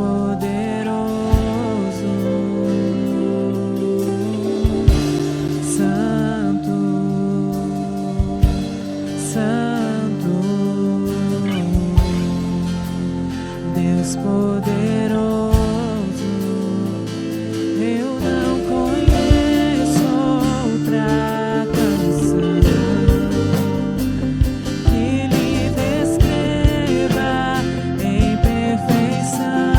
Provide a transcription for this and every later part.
poderoso, Santo, Santo, Deus poderoso. Eu não conheço outra canção que lhe descreva em perfeição.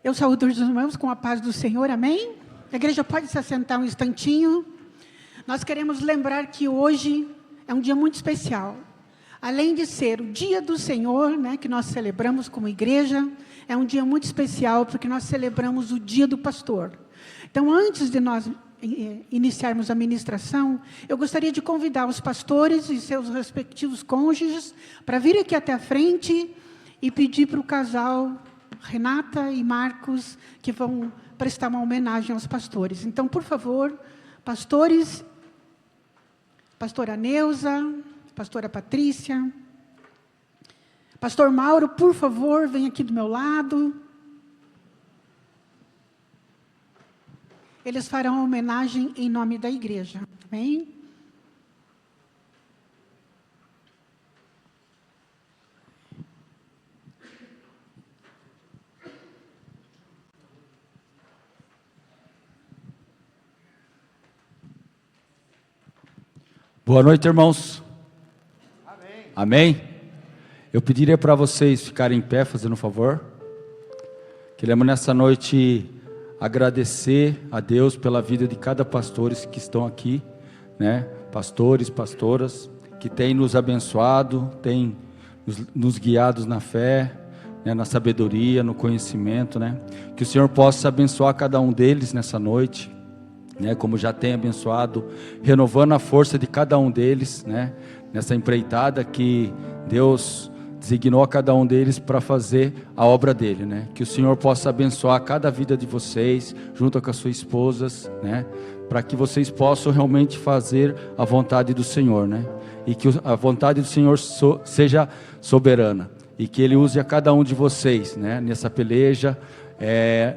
Eu saúdo os irmãos com a paz do Senhor, amém? A igreja pode se assentar um instantinho. Nós queremos lembrar que hoje é um dia muito especial. Além de ser o dia do Senhor, né, que nós celebramos como igreja, é um dia muito especial porque nós celebramos o dia do pastor. Então, antes de nós iniciarmos a ministração, eu gostaria de convidar os pastores e seus respectivos cônjuges para vir aqui até a frente e pedir para o casal Renata e Marcos, que vão prestar uma homenagem aos pastores. Então, por favor, pastores, pastora Neuza, pastora Patrícia, pastor Mauro, por favor, vem aqui do meu lado. Eles farão a homenagem em nome da igreja, amém? Boa noite, irmãos. Amém. Amém? Eu pediria para vocês ficarem em pé, fazendo um favor. Queremos nessa noite agradecer a Deus pela vida de cada pastores que estão aqui, né? Pastores, pastoras, que têm nos abençoado, têm nos guiado na fé, né? Na sabedoria, no conhecimento, né? Que o Senhor possa abençoar cada um deles nessa noite, né, como já tem abençoado, renovando a força de cada um deles, né, nessa empreitada que Deus designou a cada um deles para fazer a obra dele, né, que o Senhor possa abençoar cada vida de vocês, junto com as suas esposas, né, para que vocês possam realmente fazer a vontade do Senhor, né, e que a vontade do Senhor seja soberana, e que Ele use a cada um de vocês, né, nessa peleja,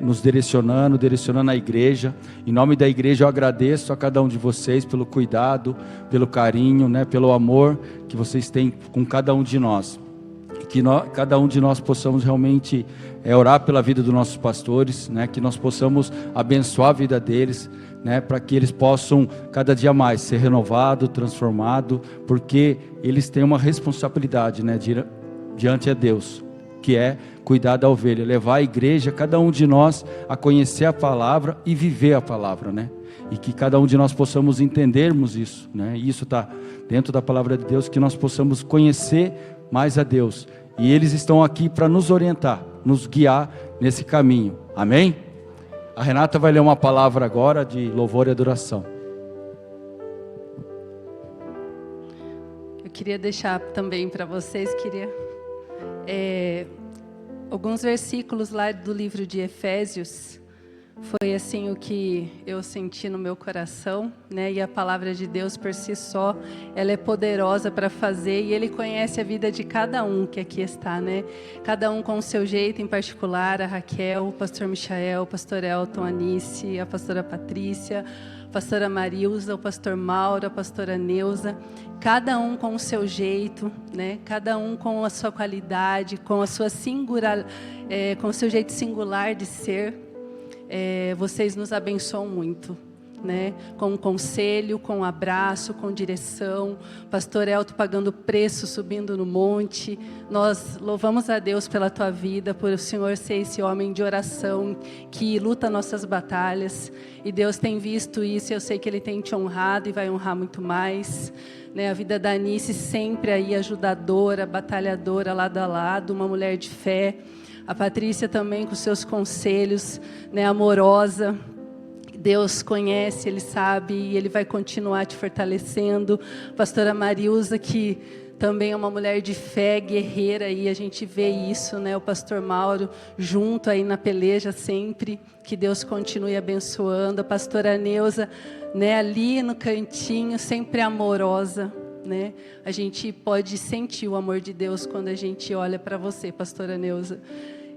nos direcionando a igreja. Em nome da igreja eu agradeço a cada um de vocês pelo cuidado, pelo carinho, né, pelo amor que vocês têm com cada um de nós. Que cada um de nós possamos realmente orar pela vida dos nossos pastores, né, que nós possamos abençoar a vida deles, né, para que eles possam cada dia mais ser renovados, transformados, porque eles têm uma responsabilidade, né, diante a Deus, que é cuidar da ovelha, levar a igreja, cada um de nós, a conhecer a palavra e viver a palavra, né? E que cada um de nós possamos entendermos isso, né? E isso está dentro da palavra de Deus, que nós possamos conhecer mais a Deus. E eles estão aqui para nos orientar, nos guiar nesse caminho. Amém? A Renata vai ler uma palavra agora de louvor e adoração. Eu queria deixar também para vocês, alguns versículos lá do livro de Efésios. Foi assim o que eu senti no meu coração, né? E a palavra de Deus por si só, ela é poderosa para fazer, e Ele conhece a vida de cada um que aqui está, né? Cada um com o seu jeito em particular, a Raquel, o pastor Michael, o pastor Elton, a Anice, a pastora Patrícia, a pastora Marilza, o pastor Mauro, a pastora Neuza, cada um com o seu jeito, né? Cada um com a sua qualidade, com a sua com o seu jeito singular de ser. Vocês nos abençoam muito, né? Com conselho, com abraço, com direção. Pastor Elton pagando preço, subindo no monte. Nós louvamos a Deus pela tua vida, por o Senhor ser esse homem de oração que luta nossas batalhas. E Deus tem visto isso, e eu sei que Ele tem te honrado e vai honrar muito mais, né? A vida da Anice sempre aí ajudadora, batalhadora, lado a lado, uma mulher de fé. A Patrícia também com seus conselhos, né, amorosa. Deus conhece, Ele sabe, e Ele vai continuar te fortalecendo. Pastora Marilza, que também é uma mulher de fé, guerreira, e a gente vê isso, né? O pastor Mauro junto aí na peleja sempre. Que Deus continue abençoando. A pastora Neuza, né, ali no cantinho, sempre amorosa, né? A gente pode sentir o amor de Deus quando a gente olha para você, pastora Neuza.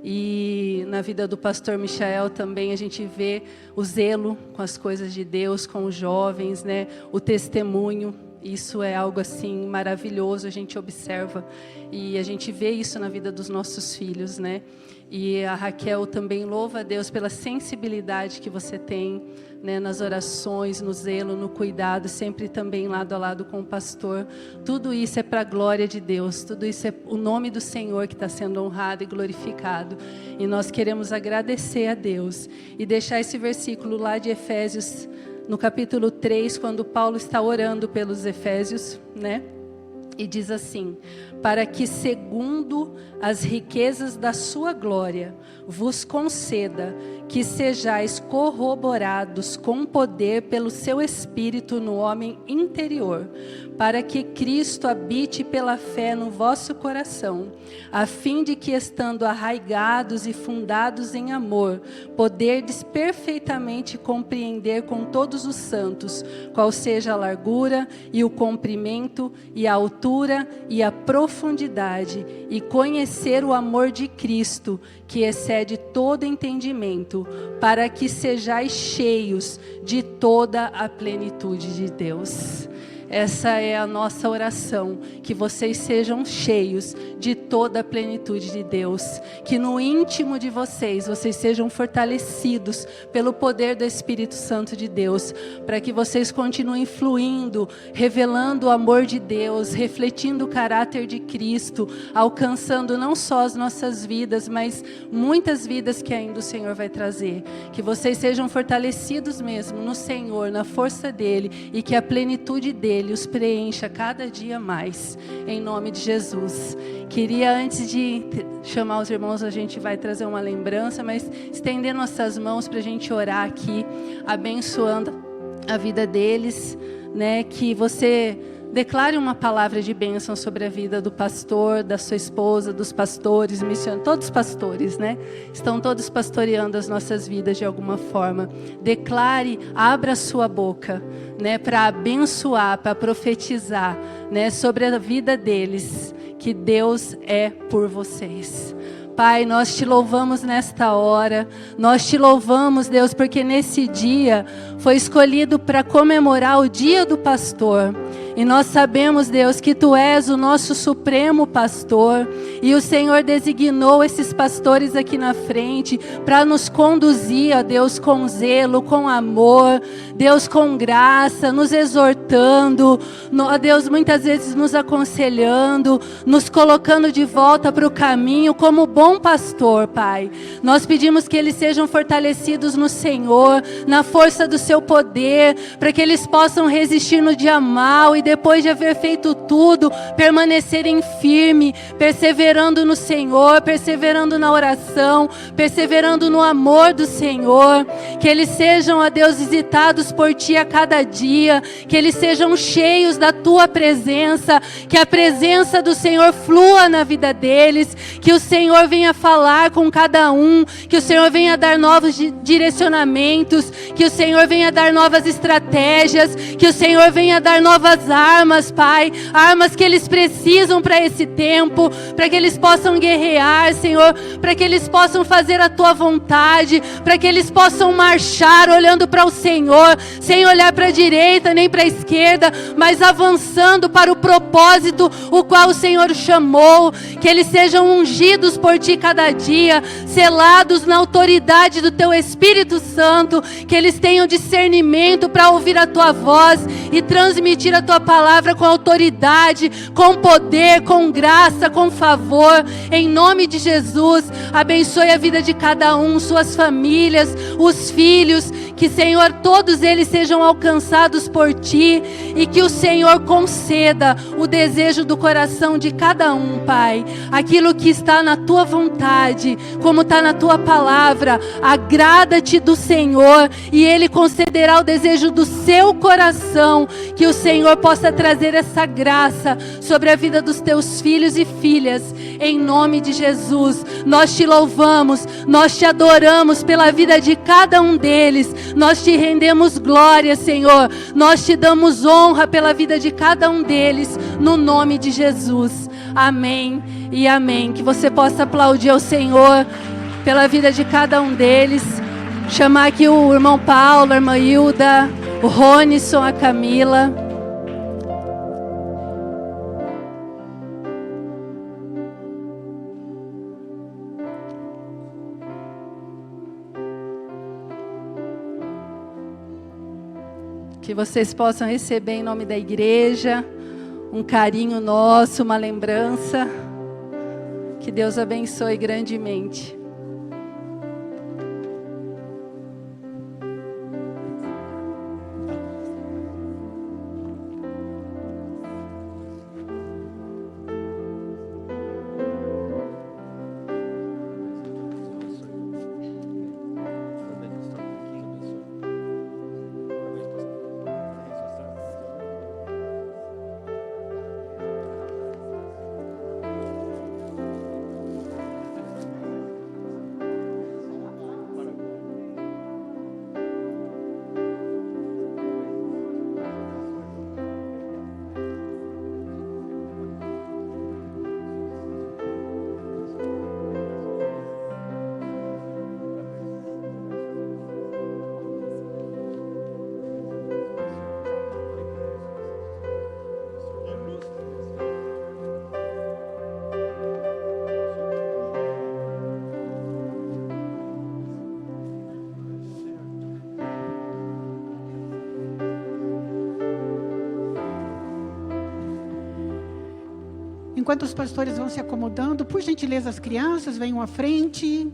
E na vida do pastor Michael também a gente vê o zelo com as coisas de Deus, com os jovens, né? O testemunho. Isso é algo assim maravilhoso, a gente observa e a gente vê isso na vida dos nossos filhos, né? E a Raquel também louva a Deus pela sensibilidade que você tem, né, nas orações, no zelo, no cuidado, sempre também lado a lado com o pastor. Tudo isso é para a glória de Deus, tudo isso é o nome do Senhor que está sendo honrado e glorificado. E nós queremos agradecer a Deus e deixar esse versículo lá de Efésios, no capítulo 3, quando Paulo está orando pelos Efésios, né? E diz assim: para que segundo as riquezas da sua glória vos conceda que sejais corroborados com poder pelo seu Espírito no homem interior, para que Cristo habite pela fé no vosso coração, a fim de que, estando arraigados e fundados em amor, poderdes perfeitamente compreender com todos os santos qual seja a largura e o comprimento e a altura e a profundidade, e conhecer o amor de Cristo, que excede todo entendimento, para que sejais cheios de toda a plenitude de Deus. Essa é a nossa oração, que vocês sejam cheios de toda a plenitude de Deus, que no íntimo de vocês sejam fortalecidos pelo poder do Espírito Santo de Deus, para que vocês continuem fluindo, revelando o amor de Deus, refletindo o caráter de Cristo, alcançando não só as nossas vidas, mas muitas vidas que ainda o Senhor vai trazer. Que vocês sejam fortalecidos mesmo no Senhor, na força dEle, e que a plenitude dEle os preencha cada dia mais, em nome de Jesus. Queria, antes de chamar os irmãos, a gente vai trazer uma lembrança, mas estender nossas mãos para a gente orar aqui, abençoando a vida deles, né? Que você declare uma palavra de bênção sobre a vida do pastor, da sua esposa, dos pastores, missionários, todos os pastores, né? Estão todos pastoreando as nossas vidas de alguma forma. Declare, abra a sua boca, né, para abençoar, para profetizar, né, sobre a vida deles, que Deus é por vocês. Pai, nós te louvamos nesta hora, nós te louvamos, Deus, porque nesse dia foi escolhido para comemorar o dia do pastor. E nós sabemos, Deus, que Tu és o nosso supremo pastor, e o Senhor designou esses pastores aqui na frente para nos conduzir, ó Deus, com zelo, com amor, Deus, com graça, nos exortando, ó Deus, muitas vezes nos aconselhando, nos colocando de volta para o caminho como bom pastor, Pai. Nós pedimos que eles sejam fortalecidos no Senhor, na força do Seu poder, para que eles possam resistir no dia mal e depois de haver feito tudo, permanecerem firmes, perseverando no Senhor, perseverando na oração, perseverando no amor do Senhor. Que eles sejam, ó Deus, visitados por Ti a cada dia, que eles sejam cheios da Tua presença, que a presença do Senhor flua na vida deles, que o Senhor venha falar com cada um, que o Senhor venha dar novos direcionamentos, que o Senhor venha dar novas estratégias, que o Senhor venha dar novas armas, Pai, armas que eles precisam para esse tempo, para que eles possam guerrear, Senhor, para que eles possam fazer a Tua vontade, para que eles possam marchar olhando para o Senhor, sem olhar para a direita nem para a esquerda, mas avançando para o propósito o qual o Senhor chamou. Que eles sejam ungidos por Ti cada dia, selados na autoridade do Teu Espírito Santo, que eles tenham discernimento para ouvir a Tua voz e transmitir a Tua palavra com autoridade, com poder, com graça, com favor, em nome de Jesus. Abençoe a vida de cada um, suas famílias, os filhos, que, Senhor, todos eles sejam alcançados por Ti, e que o Senhor conceda o desejo do coração de cada um, Pai, aquilo que está na Tua vontade, como está na Tua palavra. Agrada-te do Senhor e Ele concederá o desejo do seu coração. Que o Senhor possa trazer essa graça sobre a vida dos Teus filhos e filhas, em nome de Jesus. Nós Te louvamos, nós Te adoramos pela vida de cada um deles, nós Te rendemos glória, Senhor, nós Te damos honra pela vida de cada um deles, no nome de Jesus. Amém e amém. Que você possa aplaudir ao Senhor pela vida de cada um deles. Chamar aqui o irmão Paulo, a irmã Hilda, o Ronisson, a Camila. que vocês possam receber em nome da igreja, um carinho nosso, uma lembrança. Que Deus abençoe grandemente. Enquanto os pastores vão se acomodando, por gentileza, as crianças venham à frente.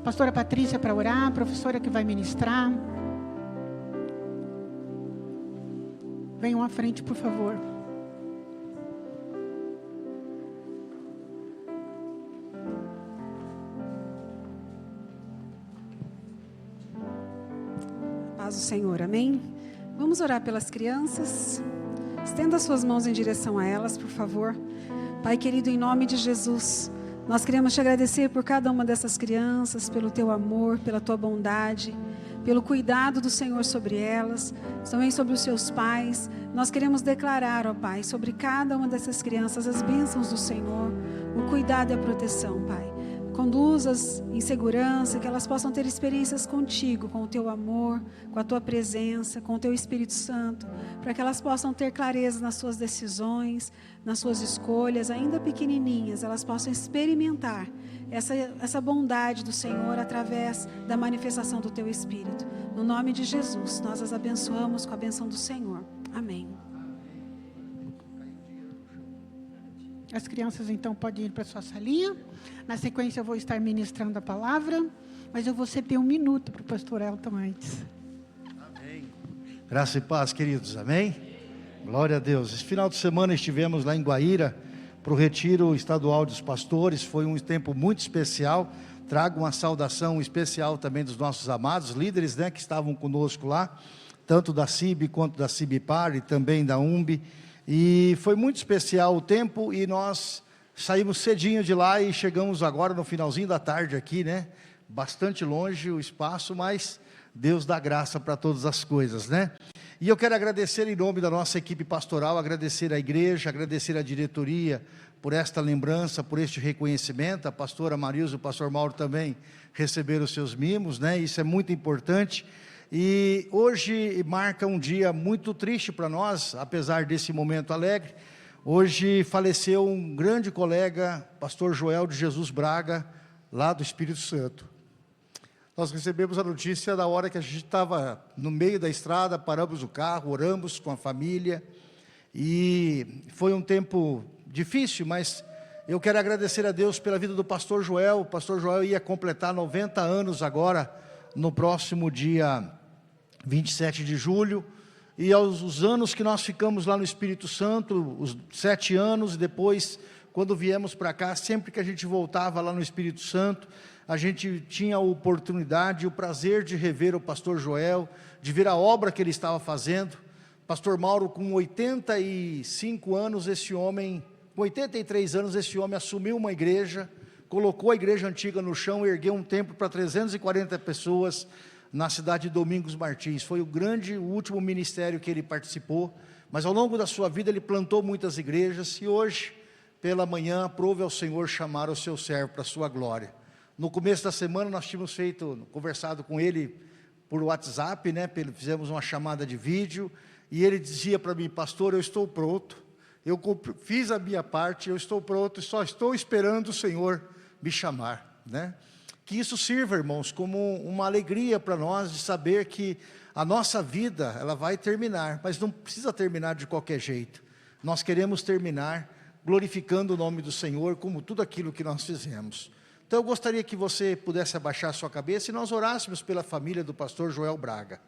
Pastora Patrícia para orar, a professora que vai ministrar. Venham à frente, por favor. Paz do Senhor, amém? Vamos orar pelas crianças. Estenda suas mãos em direção a elas, por favor. Pai querido, em nome de Jesus, nós queremos te agradecer por cada uma dessas crianças, pelo teu amor, pela tua bondade, pelo cuidado do Senhor sobre elas, também sobre os seus pais. Nós queremos declarar, ó Pai, sobre cada uma dessas crianças as bênçãos do Senhor, o cuidado e a proteção, Pai. Conduza-as em segurança, que elas possam ter experiências contigo, com o teu amor, com a tua presença, com o teu Espírito Santo, para que elas possam ter clareza nas suas decisões, nas suas escolhas, ainda pequenininhas, elas possam experimentar essa bondade do Senhor através da manifestação do teu Espírito. No nome de Jesus, nós as abençoamos com a benção do Senhor. Amém. As crianças então podem ir para a sua salinha. Na sequência eu vou estar ministrando a palavra, mas eu vou ceder 1 minuto para o pastor Elton antes. Amém. Graça e paz, queridos, amém? Glória a Deus. Esse final de semana estivemos lá em Guaíra para o retiro estadual dos pastores. Foi um tempo muito especial. Trago uma saudação especial também dos nossos amados líderes, né, que estavam conosco lá, tanto da CIB quanto da CIBPAR e também da UMB. E foi muito especial o tempo, e nós saímos cedinho de lá e chegamos agora no finalzinho da tarde aqui, né? Bastante longe o espaço, mas Deus dá graça para todas as coisas, né? E eu quero agradecer em nome da nossa equipe pastoral, agradecer à igreja, agradecer à diretoria por esta lembrança, por este reconhecimento. A pastora Marilza e o pastor Mauro também receberam os seus mimos, né? Isso é muito importante. E hoje marca um dia muito triste para nós, apesar desse momento alegre. Hoje faleceu um grande colega, pastor Joel de Jesus Braga, lá do Espírito Santo. Nós recebemos a notícia da hora que a gente estava no meio da estrada, paramos o carro, oramos com a família, e foi um tempo difícil, mas eu quero agradecer a Deus pela vida do pastor Joel. O pastor Joel ia completar 90 anos agora, no próximo dia 27 de julho, e aos anos que nós ficamos lá no Espírito Santo, os 7 anos, depois, quando viemos para cá, sempre que a gente voltava lá no Espírito Santo, a gente tinha a oportunidade e o prazer de rever o pastor Joel, de ver a obra que ele estava fazendo. Pastor Mauro, com 85 anos, com 83 anos, esse homem assumiu uma igreja, colocou a igreja antiga no chão, ergueu um templo para 340 pessoas, na cidade de Domingos Martins. Foi o último ministério que ele participou, mas ao longo da sua vida ele plantou muitas igrejas, e hoje, pela manhã, aprove ao Senhor chamar o seu servo para a sua glória. No começo da semana nós tínhamos conversado com ele por WhatsApp, né? Fizemos uma chamada de vídeo, e ele dizia para mim: pastor, eu estou pronto, eu fiz a minha parte, eu estou pronto, só estou esperando o Senhor me chamar, né? Que isso sirva, irmãos, como uma alegria para nós de saber que a nossa vida, ela vai terminar, mas não precisa terminar de qualquer jeito. Nós queremos terminar glorificando o nome do Senhor, como tudo aquilo que nós fizemos. Então eu gostaria que você pudesse abaixar a sua cabeça e nós orássemos pela família do pastor Joel Braga.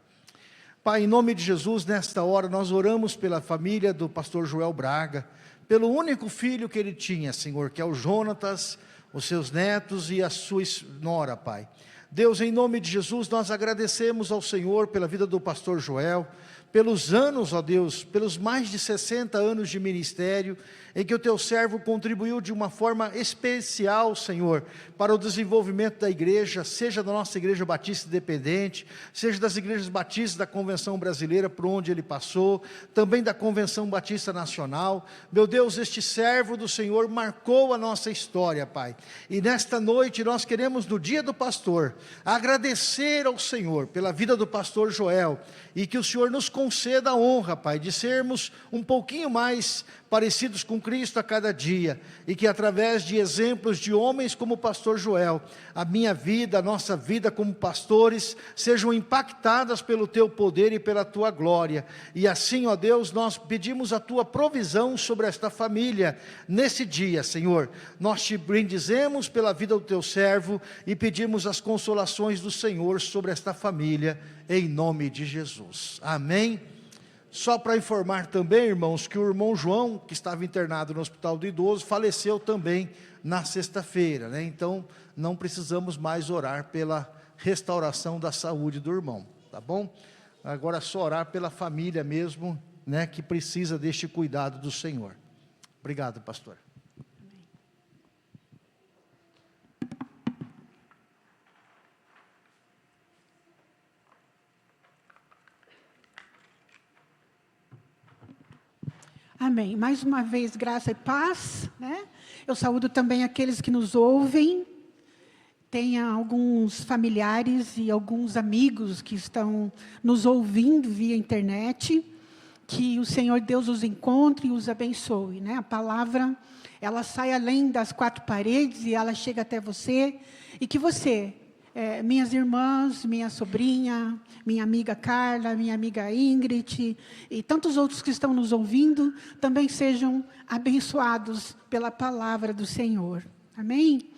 Pai, em nome de Jesus, nesta hora nós oramos pela família do pastor Joel Braga, pelo único filho que ele tinha, Senhor, que é o Jonatas, os seus netos e a sua nora, Pai. Deus, em nome de Jesus, nós agradecemos ao Senhor pela vida do pastor Joel, pelos anos, ó Deus, pelos mais de 60 anos de ministério, em que o teu servo contribuiu de uma forma especial, Senhor, para o desenvolvimento da igreja, seja da nossa igreja batista independente, seja das igrejas batistas da Convenção Brasileira, por onde ele passou, também da Convenção Batista Nacional. Meu Deus, este servo do Senhor marcou a nossa história, Pai, e nesta noite nós queremos, no dia do pastor, agradecer ao Senhor pela vida do pastor Joel, e que o Senhor nos conceda a honra, Pai, de sermos um pouquinho mais parecidos com Cristo a cada dia, e que através de exemplos de homens como o pastor Joel, a minha vida, a nossa vida como pastores, sejam impactadas pelo teu poder e pela tua glória. E assim, ó Deus, nós pedimos a tua provisão sobre esta família, nesse dia, Senhor. Nós te bendizemos pela vida do teu servo, e pedimos as consolações do Senhor sobre esta família, em nome de Jesus, amém. Só para informar também, irmãos, que o irmão João, que estava internado no hospital do idoso, faleceu também na sexta-feira, né? Então não precisamos mais orar pela restauração da saúde do irmão, tá bom? Agora é só orar pela família mesmo, né, que precisa deste cuidado do Senhor. Obrigado, pastor. Amém. Mais uma vez, graça e paz, né? Eu saúdo também aqueles que nos ouvem. Tem alguns familiares e alguns amigos que estão nos ouvindo via internet. Que o Senhor Deus os encontre e os abençoe, né? A palavra, ela sai além das quatro paredes e ela chega até você. E que você, minhas irmãs, minha sobrinha, minha amiga Carla, minha amiga Ingrid e tantos outros que estão nos ouvindo, também sejam abençoados pela palavra do Senhor. Amém?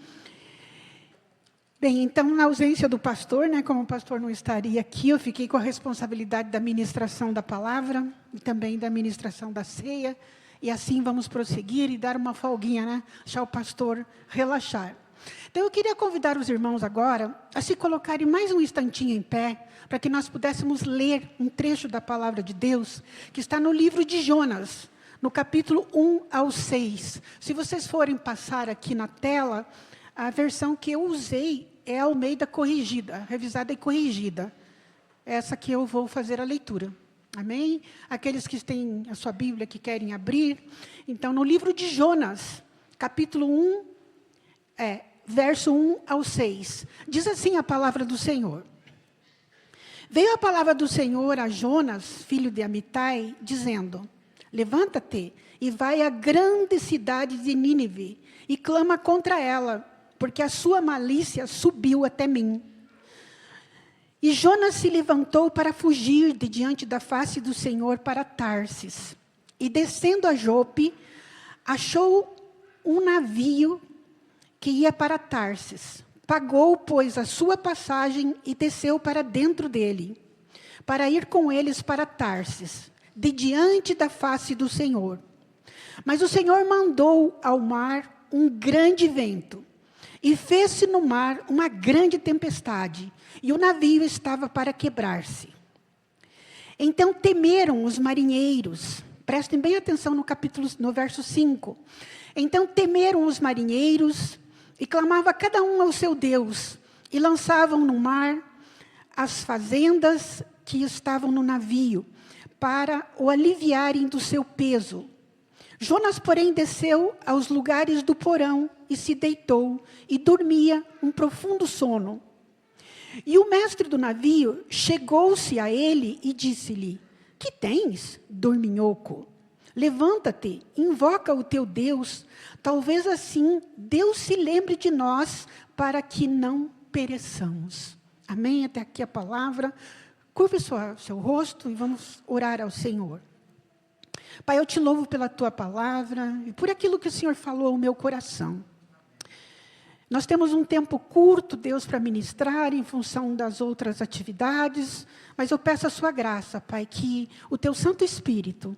Bem, então, na ausência do pastor, né, como o pastor não estaria aqui, eu fiquei com a responsabilidade da ministração da palavra e também da ministração da ceia, e assim vamos prosseguir e dar uma folguinha, né, deixar o pastor relaxar. Então, eu queria convidar os irmãos agora a se colocarem mais um instantinho em pé, para que nós pudéssemos ler um trecho da palavra de Deus, que está no livro de Jonas, no capítulo 1 ao 6. Se vocês forem passar aqui na tela, a versão que eu usei é a Almeida corrigida, revisada e corrigida. Essa que eu vou fazer a leitura. Amém? Aqueles que têm a sua Bíblia, que querem abrir. Então, no livro de Jonas, capítulo 1, verso 1 ao 6. Diz assim a palavra do Senhor. Veio a palavra do Senhor a Jonas, filho de Amitai, dizendo: levanta-te e vai à grande cidade de Nínive e clama contra ela, porque a sua malícia subiu até mim. E Jonas se levantou para fugir de diante da face do Senhor para Tarsis. E descendo a Jope, achou um navio que ia para Tarsis. Pagou, pois, a sua passagem e desceu para dentro dele, para ir com eles para Tarsis, de diante da face do Senhor. Mas o Senhor mandou ao mar um grande vento, e fez-se no mar uma grande tempestade, e o navio estava para quebrar-se. Então temeram os marinheiros, prestem bem atenção no verso 5. Então temeram os marinheiros, e clamava cada um ao seu Deus, e lançavam no mar as fazendas que estavam no navio, para o aliviarem do seu peso. Jonas, porém, desceu aos lugares do porão, e se deitou, e dormia um profundo sono. E o mestre do navio chegou-se a ele e disse-lhe: que tens, dorminhoco? Levanta-te, invoca o teu Deus, talvez assim Deus se lembre de nós, para que não pereçamos. Amém? Até aqui a palavra. Curve seu rosto e vamos orar ao Senhor. Pai, eu te louvo pela tua palavra e por aquilo que o Senhor falou ao meu coração. Nós temos um tempo curto, Deus, para ministrar em função das outras atividades, mas eu peço a sua graça, Pai, que o teu Santo Espírito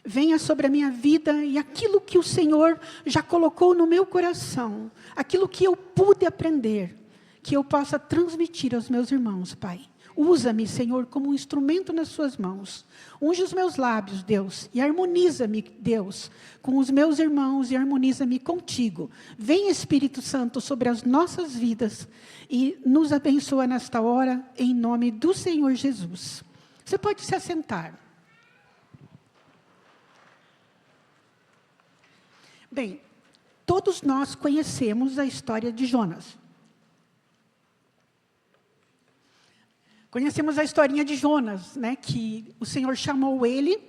venha sobre a minha vida e aquilo que o Senhor já colocou no meu coração, aquilo que eu pude aprender, que eu possa transmitir aos meus irmãos, Pai. Usa-me, Senhor, como um instrumento nas suas mãos. Unge os meus lábios, Deus, e harmoniza-me, Deus, com os meus irmãos e harmoniza-me contigo. Vem, Espírito Santo, sobre as nossas vidas e nos abençoa nesta hora, em nome do Senhor Jesus. Você pode se assentar. Bem, todos nós conhecemos a história de Jonas. Conhecemos a historinha de Jonas, né, que o Senhor chamou ele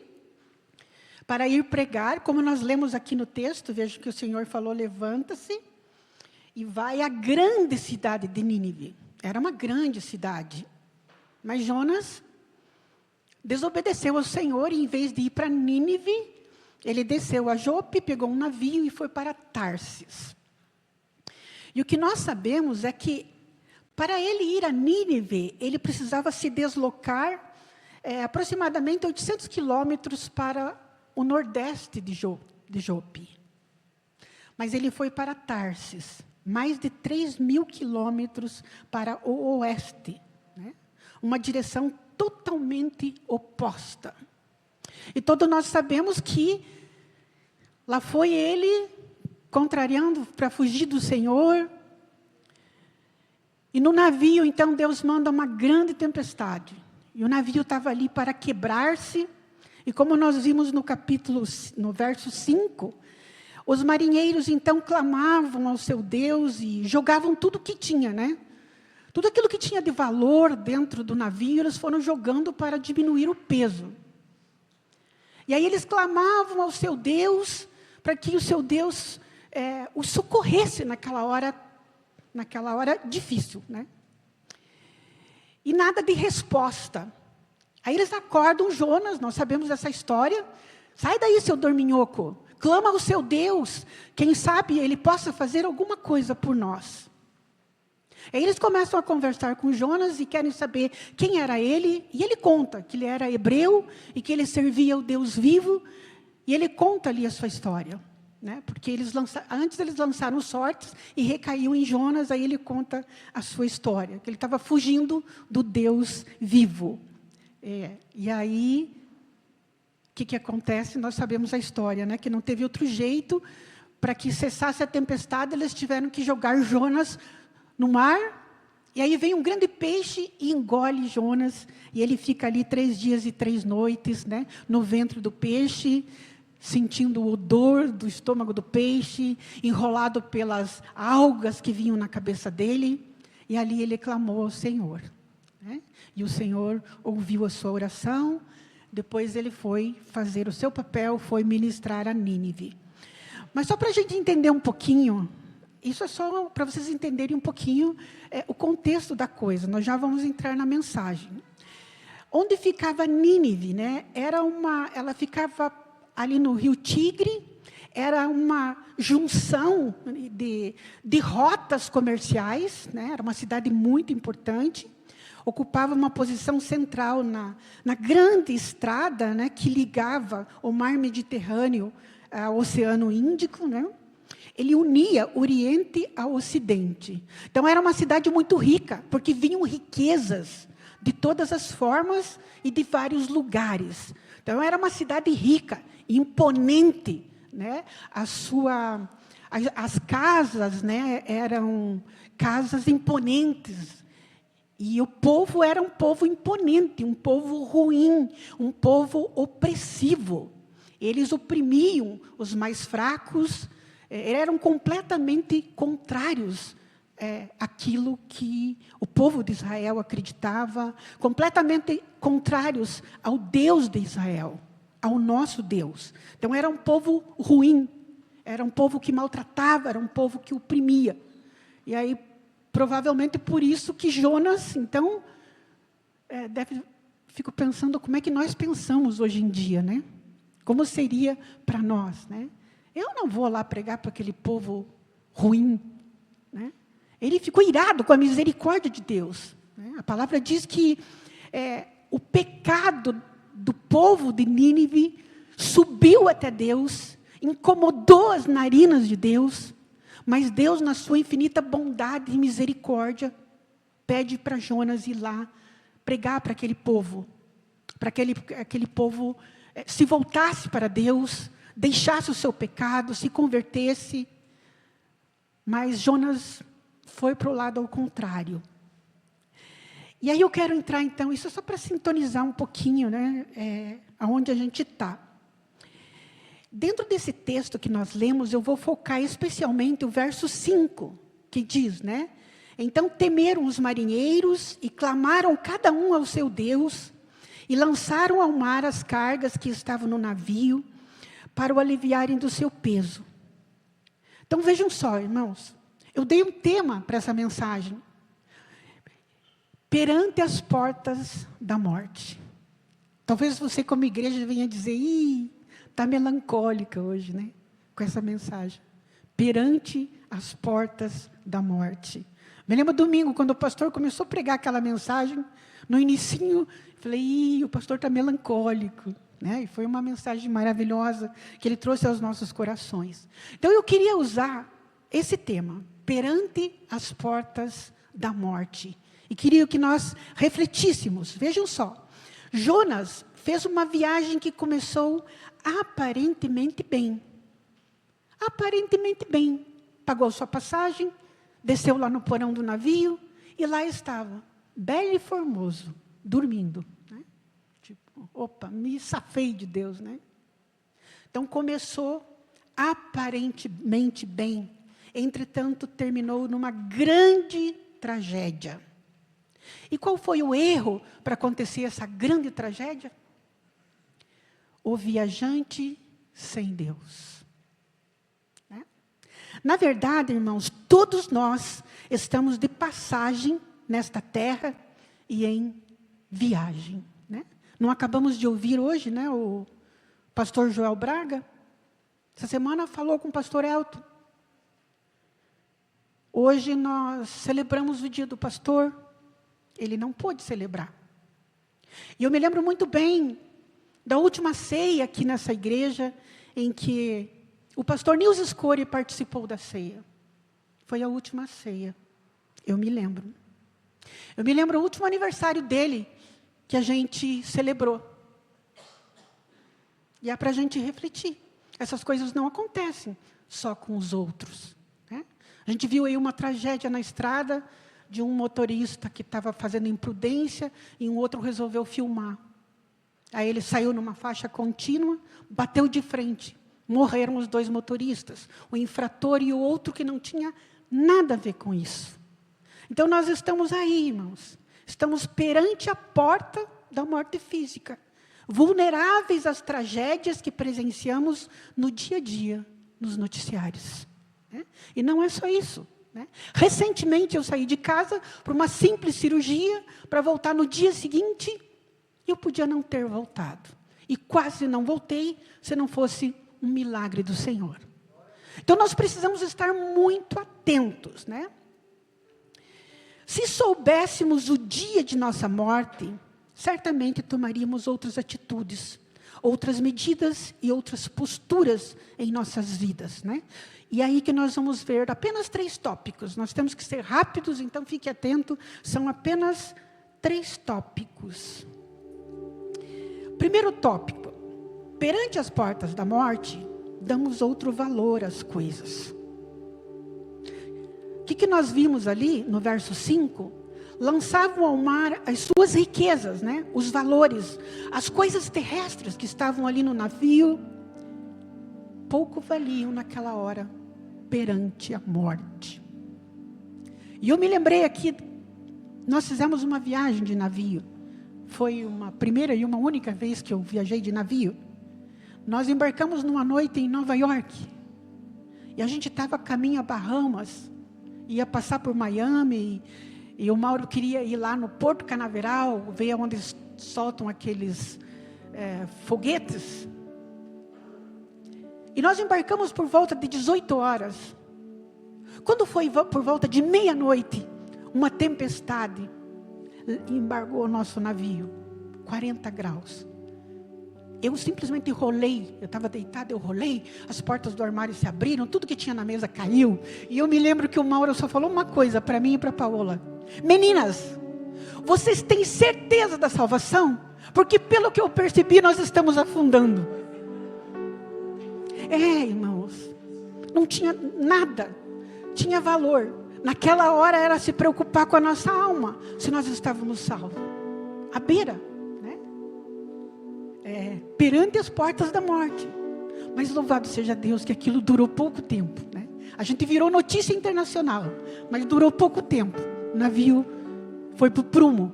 para ir pregar, como nós lemos aqui no texto, veja que o Senhor falou, levanta-se e vai à grande cidade de Nínive. Era uma grande cidade, mas Jonas desobedeceu ao Senhor e em vez de ir para Nínive, ele desceu a Jope, pegou um navio e foi para Tarsis. E o que nós sabemos é que para ele ir a Nínive, ele precisava se deslocar aproximadamente 800 quilômetros para o nordeste de Jope. Mas ele foi para Tarsis, mais de 3.000 quilômetros para o oeste, né? Uma direção totalmente oposta. E todos nós sabemos que lá foi ele, contrariando para fugir do Senhor. E no navio, então, Deus manda uma grande tempestade. E o navio estava ali para quebrar-se. E como nós vimos no verso 5, os marinheiros, então, clamavam ao seu Deus e jogavam tudo que tinha, né? Tudo aquilo que tinha de valor dentro do navio, eles foram jogando para diminuir o peso. E aí eles clamavam ao seu Deus, para que o seu Deus os socorresse naquela hora difícil, né? E nada de resposta. Aí eles acordam Jonas, nós sabemos dessa história. Sai daí, seu dorminhoco. Clama ao seu Deus. Quem sabe ele possa fazer alguma coisa por nós. Aí eles começam a conversar com Jonas e querem saber quem era ele. E ele conta que ele era hebreu e que ele servia ao Deus vivo. E ele conta ali a sua história, né? Porque antes eles lançaram sortes e recaiu em Jonas. Aí ele conta a sua história, que ele estava fugindo do Deus vivo. E aí, o que acontece? Nós sabemos a história, né? Que não teve outro jeito. Para que cessasse a tempestade, eles tiveram que jogar Jonas no mar. E aí vem um grande peixe e engole Jonas. E ele fica ali 3 dias e 3 noites, né? No ventre do peixe, sentindo o odor do estômago do peixe, enrolado pelas algas que vinham na cabeça dele. E ali ele clamou ao Senhor, né? E o Senhor ouviu a sua oração. Depois ele foi fazer o seu papel, foi ministrar a Nínive. Mas só para a gente entender um pouquinho, isso é só para vocês entenderem um pouquinho o contexto da coisa. Nós já vamos entrar na mensagem. Onde ficava Nínive, né? Ela ficava ali no rio Tigre. Era uma junção de rotas comerciais, né? Era uma cidade muito importante. Ocupava uma posição central na grande estrada, né, que ligava o mar Mediterrâneo ao Oceano Índico, né? Ele unia Oriente ao Ocidente. Então, era uma cidade muito rica, porque vinham riquezas de todas as formas e de vários lugares. Então, era uma cidade rica, imponente, né? As casas, né, eram casas imponentes. E o povo era um povo imponente, um povo ruim, um povo opressivo. Eles oprimiam os mais fracos, eram completamente contrários àquilo que o povo de Israel acreditava, completamente contrários ao Deus de Israel, ao nosso Deus. Então, era um povo ruim, era um povo que maltratava, era um povo que oprimia. E aí, provavelmente por isso que Jonas, então, fico pensando como é que nós pensamos hoje em dia, né? Como seria para nós, né? Eu não vou lá pregar para aquele povo ruim, né? Ele ficou irado com a misericórdia de Deus, né? A palavra diz que o pecado do povo de Nínive subiu até Deus, incomodou as narinas de Deus, mas Deus, na sua infinita bondade e misericórdia, pede para Jonas ir lá pregar para aquele povo, para aquele povo se voltasse para Deus, deixasse o seu pecado, se convertesse. Mas Jonas foi para o lado ao contrário. E aí eu quero entrar então, isso é só para sintonizar um pouquinho, né, aonde a gente está. Dentro desse texto que nós lemos, eu vou focar especialmente o verso 5, que diz, né? Então temeram os marinheiros e clamaram cada um ao seu Deus e lançaram ao mar as cargas que estavam no navio para o aliviarem do seu peso. Então vejam só, irmãos, eu dei um tema para essa mensagem. Perante as portas da morte. Talvez você como igreja venha dizer, está melancólica hoje, né? Com essa mensagem. Perante as portas da morte. Me lembro domingo, quando o pastor começou a pregar aquela mensagem, no inicinho, falei, o pastor está melancólico, né? E foi uma mensagem maravilhosa que ele trouxe aos nossos corações. Então eu queria usar esse tema, perante as portas da morte. E queria que nós refletíssemos. Vejam só, Jonas fez uma viagem que começou aparentemente bem. Aparentemente bem. Pagou sua passagem, desceu lá no porão do navio, e lá estava, belo e formoso, dormindo. Né? Tipo, opa, me safei de Deus, né? Então começou aparentemente bem. Entretanto, terminou numa grande tragédia. E qual foi o erro para acontecer essa grande tragédia? O viajante sem Deus. Né? Na verdade, irmãos, todos nós estamos de passagem nesta terra e em viagem. Né? Não acabamos de ouvir hoje, né, o pastor Joel Braga? Essa semana falou com o pastor Elton. Hoje nós celebramos o dia do pastor. Ele não pôde celebrar. E eu me lembro muito bem da última ceia aqui nessa igreja, em que o pastor Nilson Score participou da ceia. Foi a última ceia. Eu me lembro. Eu me lembro o último aniversário dele, que a gente celebrou. E é para a gente refletir. Essas coisas não acontecem só com os outros. Né? A gente viu aí uma tragédia na estrada, de um motorista que estava fazendo imprudência e um outro resolveu filmar. Aí ele saiu numa faixa contínua, bateu de frente. Morreram os dois motoristas, o infrator e o outro que não tinha nada a ver com isso. Então nós estamos aí, irmãos. Estamos perante a porta da morte física. Vulneráveis às tragédias que presenciamos no dia a dia, nos noticiários. Né? E não é só isso. Né? Recentemente eu saí de casa para uma simples cirurgia, para voltar no dia seguinte, e eu podia não ter voltado. E quase não voltei, se não fosse um milagre do Senhor. Então nós precisamos estar muito atentos. Né? Se soubéssemos o dia de nossa morte, certamente tomaríamos outras atitudes, outras medidas e outras posturas em nossas vidas. Né? E aí que nós vamos ver apenas 3 tópicos. Nós temos que ser rápidos, então fique atento. São apenas 3 tópicos. Primeiro tópico. Perante as portas da morte, damos outro valor às coisas. O que nós vimos ali no verso 5? Lançavam ao mar as suas riquezas, né? Os valores, as coisas terrestres que estavam ali no navio, pouco valiam naquela hora perante a morte. E eu me lembrei aqui, nós fizemos uma viagem de navio. Foi uma primeira e uma única vez que eu viajei de navio. Nós embarcamos numa noite em Nova York. E a gente estava a caminho a Bahamas. ia passar por Miami, e o Mauro queria ir lá no Porto Canaveral, ver onde eles soltam aqueles foguetes. E nós embarcamos por volta de 18 horas. Quando foi por volta de meia-noite, uma tempestade embargou o nosso navio, 40 graus. Eu simplesmente rolei, eu estava deitada, eu rolei, as portas do armário se abriram, tudo que tinha na mesa caiu. E eu me lembro que o Mauro só falou uma coisa para mim e para a Paola: meninas, vocês têm certeza da salvação? Porque pelo que eu percebi, nós estamos afundando. Irmãos, não tinha nada, tinha valor. Naquela hora era se preocupar com a nossa alma, se nós estávamos salvos. À beira, né? Perante as portas da morte. Mas louvado seja Deus que aquilo durou pouco tempo, né? A gente virou notícia internacional, mas durou pouco tempo. O navio foi para o prumo.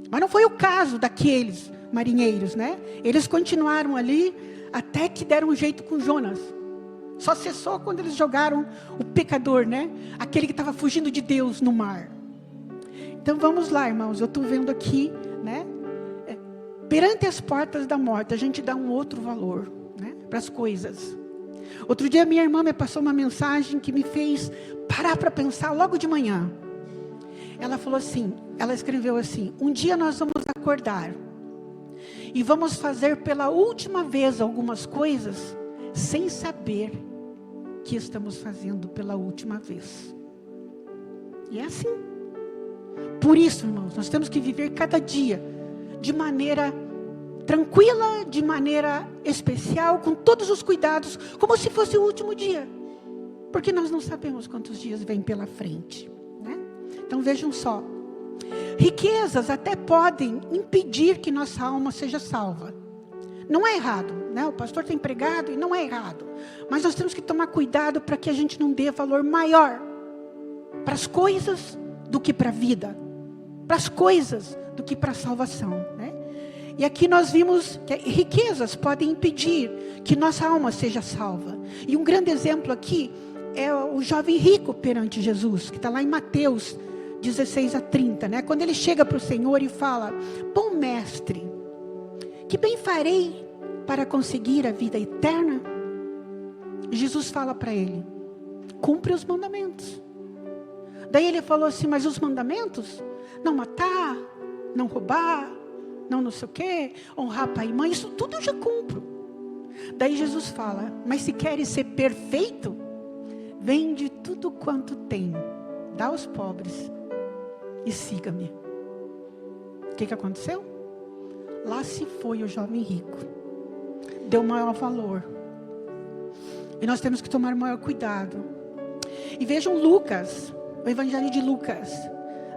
Mas não foi o caso daqueles marinheiros, né? Eles continuaram ali até que deram um jeito com Jonas. Só cessou quando eles jogaram o pecador, né? Aquele que estava fugindo de Deus no mar. Então vamos lá, irmãos. Eu estou vendo aqui, né? Perante as portas da morte, a gente dá um outro valor, né? Para as coisas. Outro dia minha irmã me passou uma mensagem que me fez parar para pensar logo de manhã. Ela falou assim, ela escreveu assim: um dia nós vamos acordar e vamos fazer pela última vez algumas coisas sem saber que estamos fazendo pela última vez. E é assim. Por isso, irmãos, nós temos que viver cada dia de maneira tranquila, de maneira especial, com todos os cuidados, como se fosse o último dia. Porque nós não sabemos quantos dias vêm pela frente, né? Então vejam só. Riquezas até podem impedir que nossa alma seja salva. Não é errado, né? O pastor está empregado e não é errado. Mas nós temos que tomar cuidado para que a gente não dê valor maior para as coisas do que para a vida. Para as coisas do que para a salvação, né? E aqui nós vimos que riquezas podem impedir que nossa alma seja salva. E um grande exemplo aqui é o jovem rico perante Jesus, que está lá em Mateus 16-30, né? Quando ele chega para o Senhor e fala: bom mestre, que bem farei para conseguir a vida eterna? Jesus fala para ele: cumpre os mandamentos. Daí ele falou assim: mas os mandamentos? Não matar, não roubar, não sei o quê, honrar pai e mãe, isso tudo eu já cumpro. Daí Jesus fala: mas se queres ser perfeito, vende tudo quanto tem, dá aos pobres e siga-me. O que aconteceu? Lá se foi o jovem rico, deu maior valor. E nós temos que tomar maior cuidado. E vejam Lucas, o Evangelho de Lucas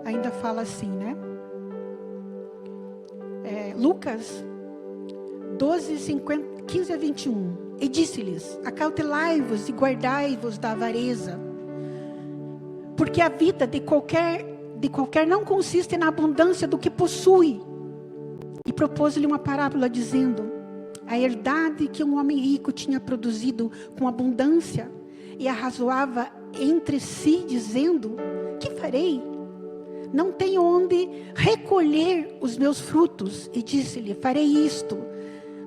ainda fala assim, né? Lucas 12, 15 a 21. E disse-lhes: acautelai-vos e guardai-vos da avareza, porque a vida de qualquer não consiste na abundância do que possui. E propôs-lhe uma parábola dizendo: a herdade que um homem rico tinha produzido com abundância, e arrazoava entre si, dizendo: que farei? Não tenho onde recolher os meus frutos. E disse-lhe: farei isto: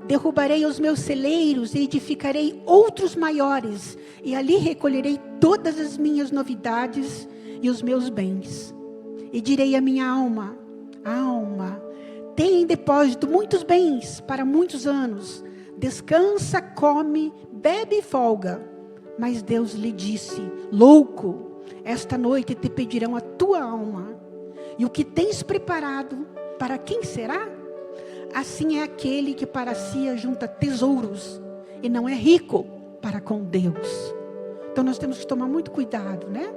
derrubarei os meus celeiros e edificarei outros maiores, e ali recolherei todas as minhas novidades e os meus bens. E direi à minha alma: alma, tem em depósito muitos bens para muitos anos. Descansa, come, bebe e folga. Mas Deus lhe disse: louco, esta noite te pedirão a tua alma. E o que tens preparado, para quem será? Assim é aquele que para si ajunta tesouros e não é rico para com Deus. Então nós temos que tomar muito cuidado, né?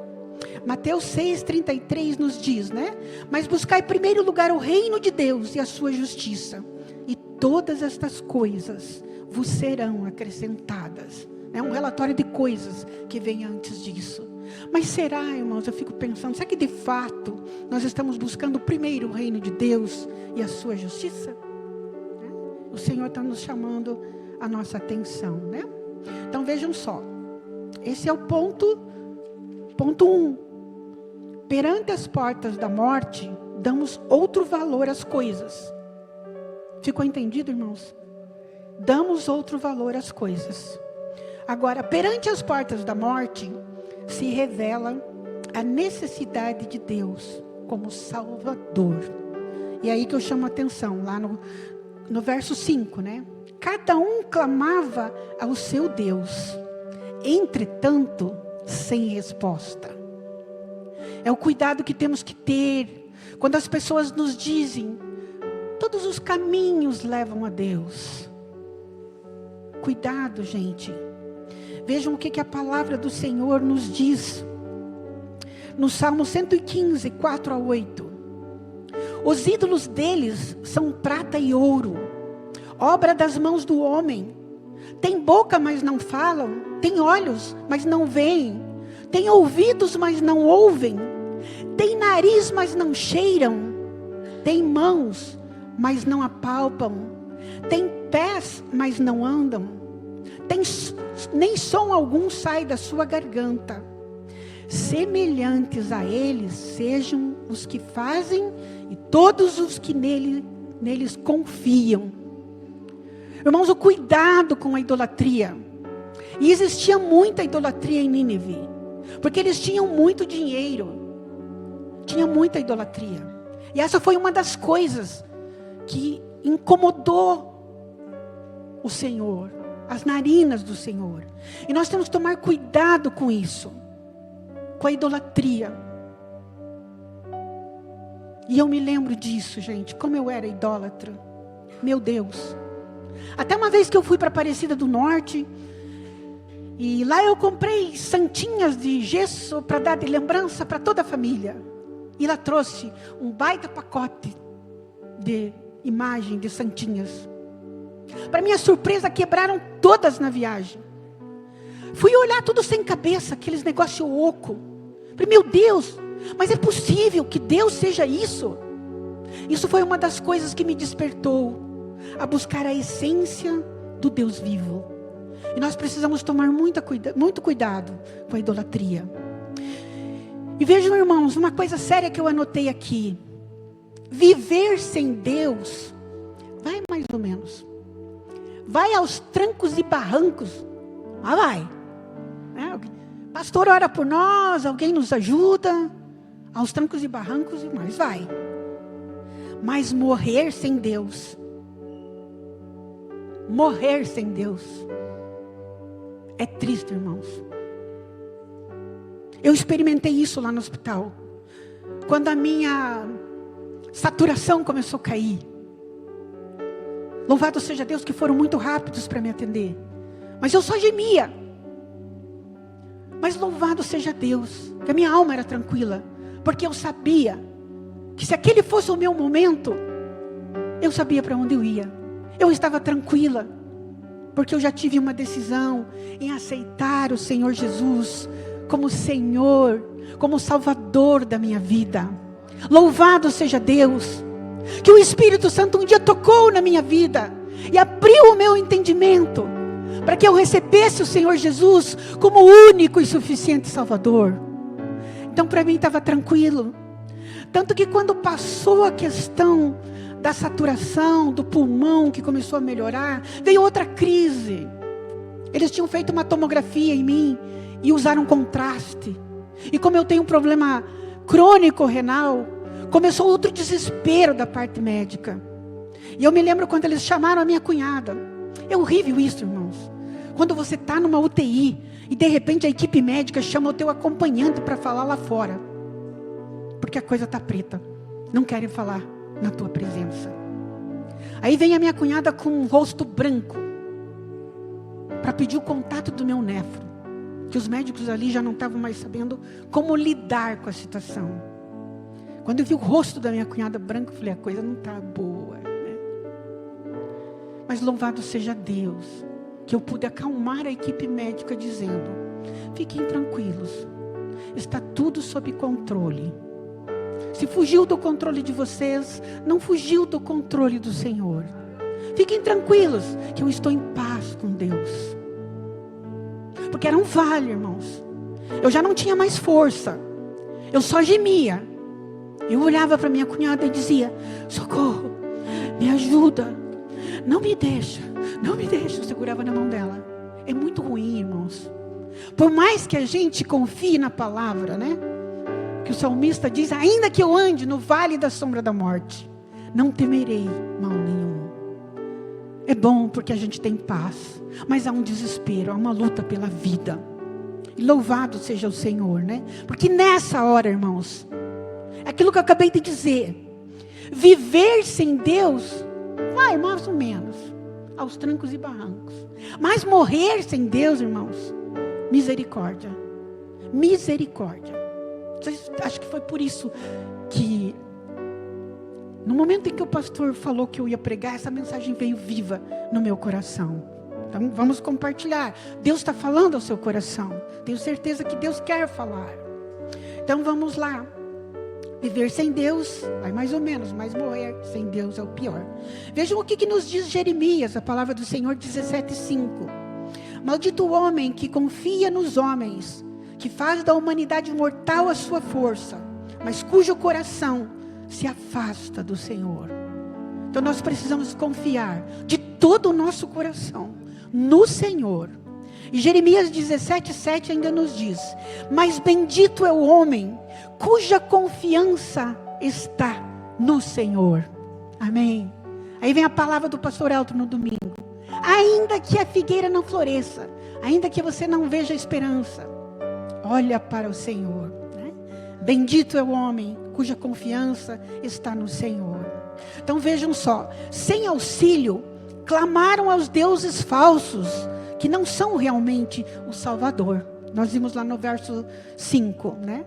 Mateus 6,33 nos diz, né? Mas buscai em primeiro lugar o reino de Deus e a sua justiça, e todas estas coisas vos serão acrescentadas. É um relatório de coisas que vem antes disso. Mas será, irmãos, eu fico pensando, será que de fato nós estamos buscando primeiro o reino de Deus e a sua justiça? O Senhor está nos chamando a nossa atenção, né? Então vejam só, esse é o ponto 1, perante as portas da morte, damos outro valor às coisas. Ficou entendido, irmãos? Damos outro valor às coisas. Agora, perante as portas da morte, se revela a necessidade de Deus como Salvador. E aí que eu chamo a atenção, lá no verso 5, né? Cada um clamava ao seu Deus, entretanto, sem resposta. É o cuidado que temos que ter, quando as pessoas nos dizem, todos os caminhos levam a Deus. Cuidado, gente. Vejam o que a palavra do Senhor nos diz. No Salmo 115, 4 a 8. Os ídolos deles são prata e ouro, obra das mãos do homem. Tem boca, mas não falam. Tem olhos, mas não veem. Tem ouvidos, mas não ouvem. Tem nariz, mas não cheiram. Tem mãos, mas não apalpam. Tem pés, mas não andam. Nem som algum sai da sua garganta. Semelhantes a eles sejam os que fazem e todos os que neles confiam. Irmãos, o cuidado com a idolatria. E existia muita idolatria em Nínive, porque eles tinham muito dinheiro. Tinha muita idolatria. E essa foi uma das coisas que incomodou o Senhor, as narinas do Senhor. E nós temos que tomar cuidado com isso, com a idolatria. E eu me lembro disso, gente, como eu era idólatra. Meu Deus. Até uma vez que eu fui para Aparecida do Norte, e lá eu comprei santinhas de gesso para dar de lembrança para toda a família. E lá trouxe um baita pacote de imagem de santinhas. Para minha surpresa, quebraram todas na viagem. Fui olhar tudo sem cabeça, aqueles negócios oco. Falei, meu Deus, mas é possível que Deus seja isso? Isso foi uma das coisas que me despertou a buscar a essência do Deus vivo. E nós precisamos tomar muito cuidado com a idolatria. E vejam, irmãos, uma coisa séria que eu anotei aqui. Viver sem Deus vai mais ou menos. Vai aos trancos e barrancos. Vai. Pastor, ora por nós, alguém nos ajuda. Aos trancos e barrancos, mas vai. Mas morrer sem Deus. Morrer sem Deus. É triste, irmãos. Eu experimentei isso lá no hospital. Quando a minha saturação começou a cair. Louvado seja Deus que foram muito rápidos para me atender. Mas eu só gemia. Mas louvado seja Deus, que a minha alma era tranquila. Porque eu sabia que se aquele fosse o meu momento, eu sabia para onde eu ia. Eu estava tranquila. Porque eu já tive uma decisão em aceitar o Senhor Jesus como Senhor, como Salvador da minha vida. Louvado seja Deus, que o Espírito Santo um dia tocou na minha vida e abriu o meu entendimento para que eu recebesse o Senhor Jesus como único e suficiente Salvador. Então para mim estava tranquilo. Tanto que quando passou a questão da saturação, do pulmão que começou a melhorar, veio outra crise. Eles tinham feito uma tomografia em mim e usaram contraste. E como eu tenho um problema crônico renal, começou outro desespero da parte médica. E eu me lembro quando eles chamaram a minha cunhada. É horrível isso, irmãos. Quando você está numa UTI e de repente a equipe médica chama o teu acompanhante para falar lá fora. Porque a coisa está preta. Não querem falar na tua presença. Aí vem a minha cunhada com um rosto branco para pedir o contato do meu néfro, que os médicos ali já não estavam mais sabendo como lidar com a situação. Quando eu vi o rosto da minha cunhada branco, eu falei, a coisa não está boa, né? Mas louvado seja Deus, que eu pude acalmar a equipe médica dizendo, fiquem tranquilos, está tudo sob controle. Se fugiu do controle de vocês, não fugiu do controle do Senhor. Fiquem tranquilos, que eu estou em paz com Deus. Porque era um vale, irmãos. Eu já não tinha mais força. Eu só gemia. Eu olhava para minha cunhada e dizia: socorro, me ajuda, não me deixa. Eu segurava na mão dela. É muito ruim, irmãos. Por mais que a gente confie na palavra, né? Que o salmista diz: ainda que eu ande no vale da sombra da morte, não temerei mal nenhum. É bom porque a gente tem paz, mas há um desespero, há uma luta pela vida. E louvado seja o Senhor, né? Porque nessa hora, irmãos, é aquilo que eu acabei de dizer, viver sem Deus vai mais ou menos, aos trancos e barrancos. Mas morrer sem Deus, irmãos, misericórdia. Acho que foi por isso que, no momento em que o pastor falou que eu ia pregar, essa mensagem veio viva no meu coração. Então vamos compartilhar. Deus está falando ao seu coração. Tenho certeza que Deus quer falar. Então vamos lá. Viver sem Deus vai mais ou menos, mas morrer sem Deus é o pior. Vejam o que nos diz Jeremias, a palavra do Senhor 17:5. Maldito o homem que confia nos homens, que faz da humanidade mortal a sua força, mas cujo coração se afasta do Senhor. Então nós precisamos confiar de todo o nosso coração no Senhor. E Jeremias 17:7 ainda nos diz: mas bendito é o homem cuja confiança está no Senhor. Amém. Aí vem a palavra do pastor Elton no domingo. Ainda que a figueira não floresça, ainda que você não veja esperança, olha para o Senhor, né? Bendito é o homem cuja confiança está no Senhor. Então vejam só, sem auxílio, clamaram aos deuses falsos, que não são realmente o Salvador. Nós vimos lá no verso 5, né?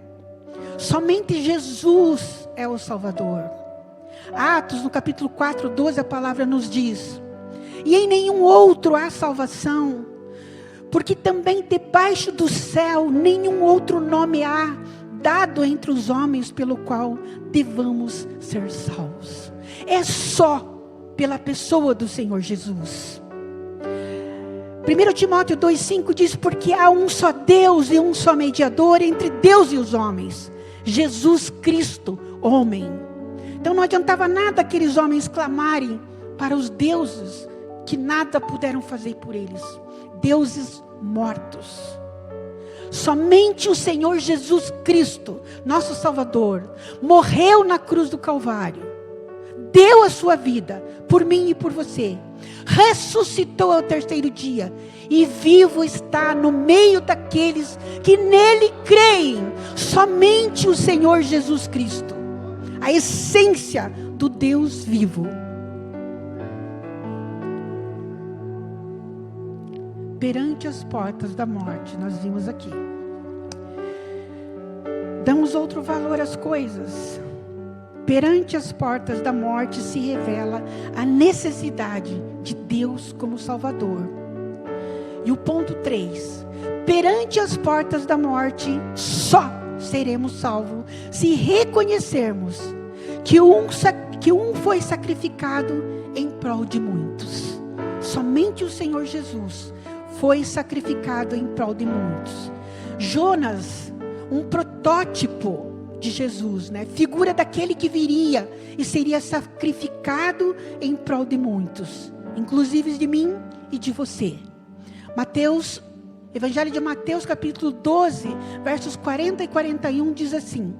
Somente Jesus é o Salvador. Atos, no capítulo 4:12, a palavra nos diz: e em nenhum outro há salvação, porque também debaixo do céu nenhum outro nome há dado entre os homens pelo qual devamos ser salvos. É só pela pessoa do Senhor Jesus. 1 Timóteo 2:5 diz: porque há um só Deus e um só mediador entre Deus e os homens, Jesus Cristo, homem. Então não adiantava nada aqueles homens clamarem para os deuses que nada puderam fazer por eles, deuses mortos. Somente o Senhor Jesus Cristo, nosso Salvador, morreu na cruz do Calvário, deu a sua vida por mim e por você, ressuscitou ao terceiro dia e vivo está no meio daqueles que nele creem. Somente o Senhor Jesus Cristo, a essência do Deus vivo. Perante as portas da morte, nós vimos aqui. Damos outro valor às coisas. Perante as portas da morte se revela a necessidade de Deus como Salvador. E o ponto 3. Perante as portas da morte só seremos salvos se reconhecermos que um foi sacrificado em prol de muitos. Somente o Senhor Jesus foi sacrificado em prol de muitos. Jonas, um protótipo de Jesus, né? Figura daquele que viria e seria sacrificado em prol de muitos, inclusive de mim e de você. Evangelho de Mateus, capítulo 12, versos 40 e 41 diz assim: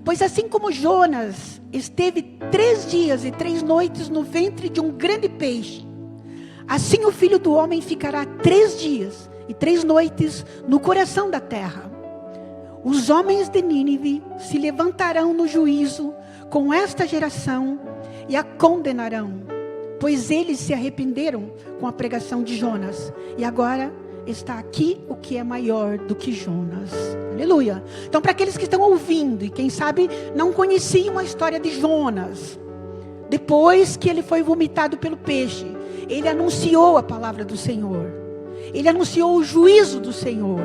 pois assim como Jonas esteve 3 dias e 3 noites no ventre de um grande peixe, assim o Filho do Homem ficará 3 dias e 3 noites no coração da terra. Os homens de Nínive se levantarão no juízo com esta geração e a condenarão, pois eles se arrependeram com a pregação de Jonas. E agora está aqui o que é maior do que Jonas. Aleluia. Então, para aqueles que estão ouvindo e quem sabe não conheciam a história de Jonas, depois que ele foi vomitado pelo peixe, ele anunciou a palavra do Senhor. Ele anunciou o juízo do Senhor.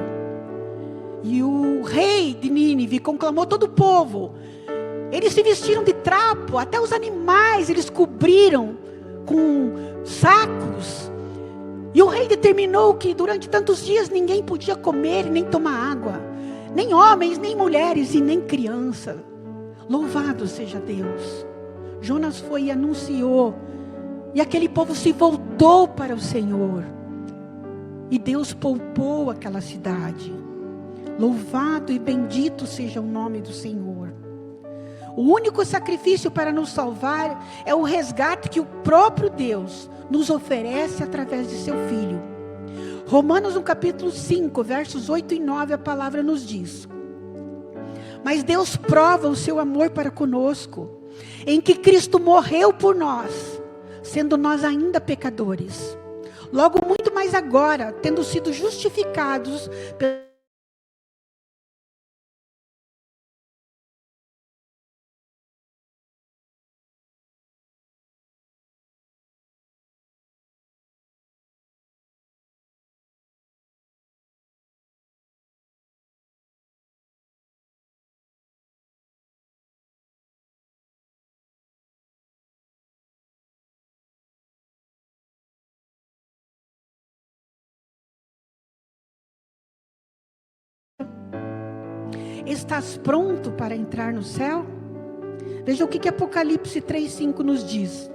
E o rei de Nínive conclamou todo o povo. Eles se vestiram de trapo, até os animais eles cobriram com sacos. E o rei determinou que durante tantos dias ninguém podia comer e nem tomar água. nem homens, nem mulheres e nem crianças. Louvado seja Deus. Jonas foi e anunciou, e aquele povo se voltou para o Senhor, e Deus poupou aquela cidade. Louvado e bendito seja o nome do Senhor. O único sacrifício para nos salvar é o resgate que o próprio Deus nos oferece através de seu Filho. Romanos no capítulo 5, versos 8 e 9, a palavra nos diz: mas Deus prova o seu amor para conosco, em que Cristo morreu por nós, sendo nós ainda pecadores. Logo muito mais agora, tendo sido justificados pela estás pronto para entrar no céu? Veja o que Apocalipse 3:5 nos diz.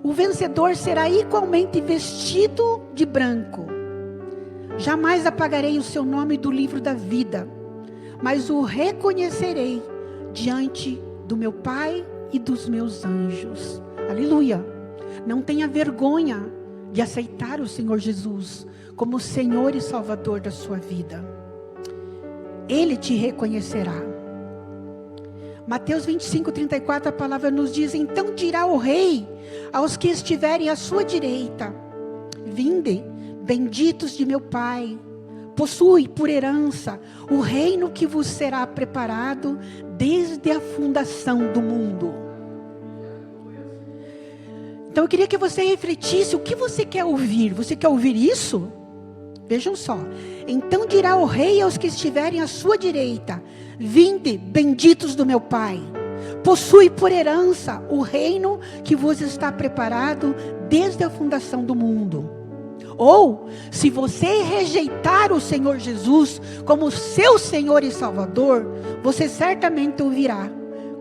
O vencedor será igualmente vestido de branco. Jamais apagarei o seu nome do livro da vida, mas o reconhecerei diante do meu Pai e dos meus anjos. Aleluia! Não tenha vergonha de aceitar o Senhor Jesus como Senhor e Salvador da sua vida. Ele te reconhecerá. Mateus 25:34, a palavra nos diz: então dirá o rei aos que estiverem à sua direita: vinde, benditos de meu Pai, possui por herança o reino que vos será preparado desde a fundação do mundo. Então eu queria que você refletisse, o que você quer ouvir? Você quer ouvir isso? Vejam só. Então dirá o rei aos que estiverem à sua direita: vinde, benditos do meu Pai, possui por herança o reino que vos está preparado desde a fundação do mundo. Ou, se você rejeitar o Senhor Jesus como seu Senhor e Salvador, você certamente ouvirá,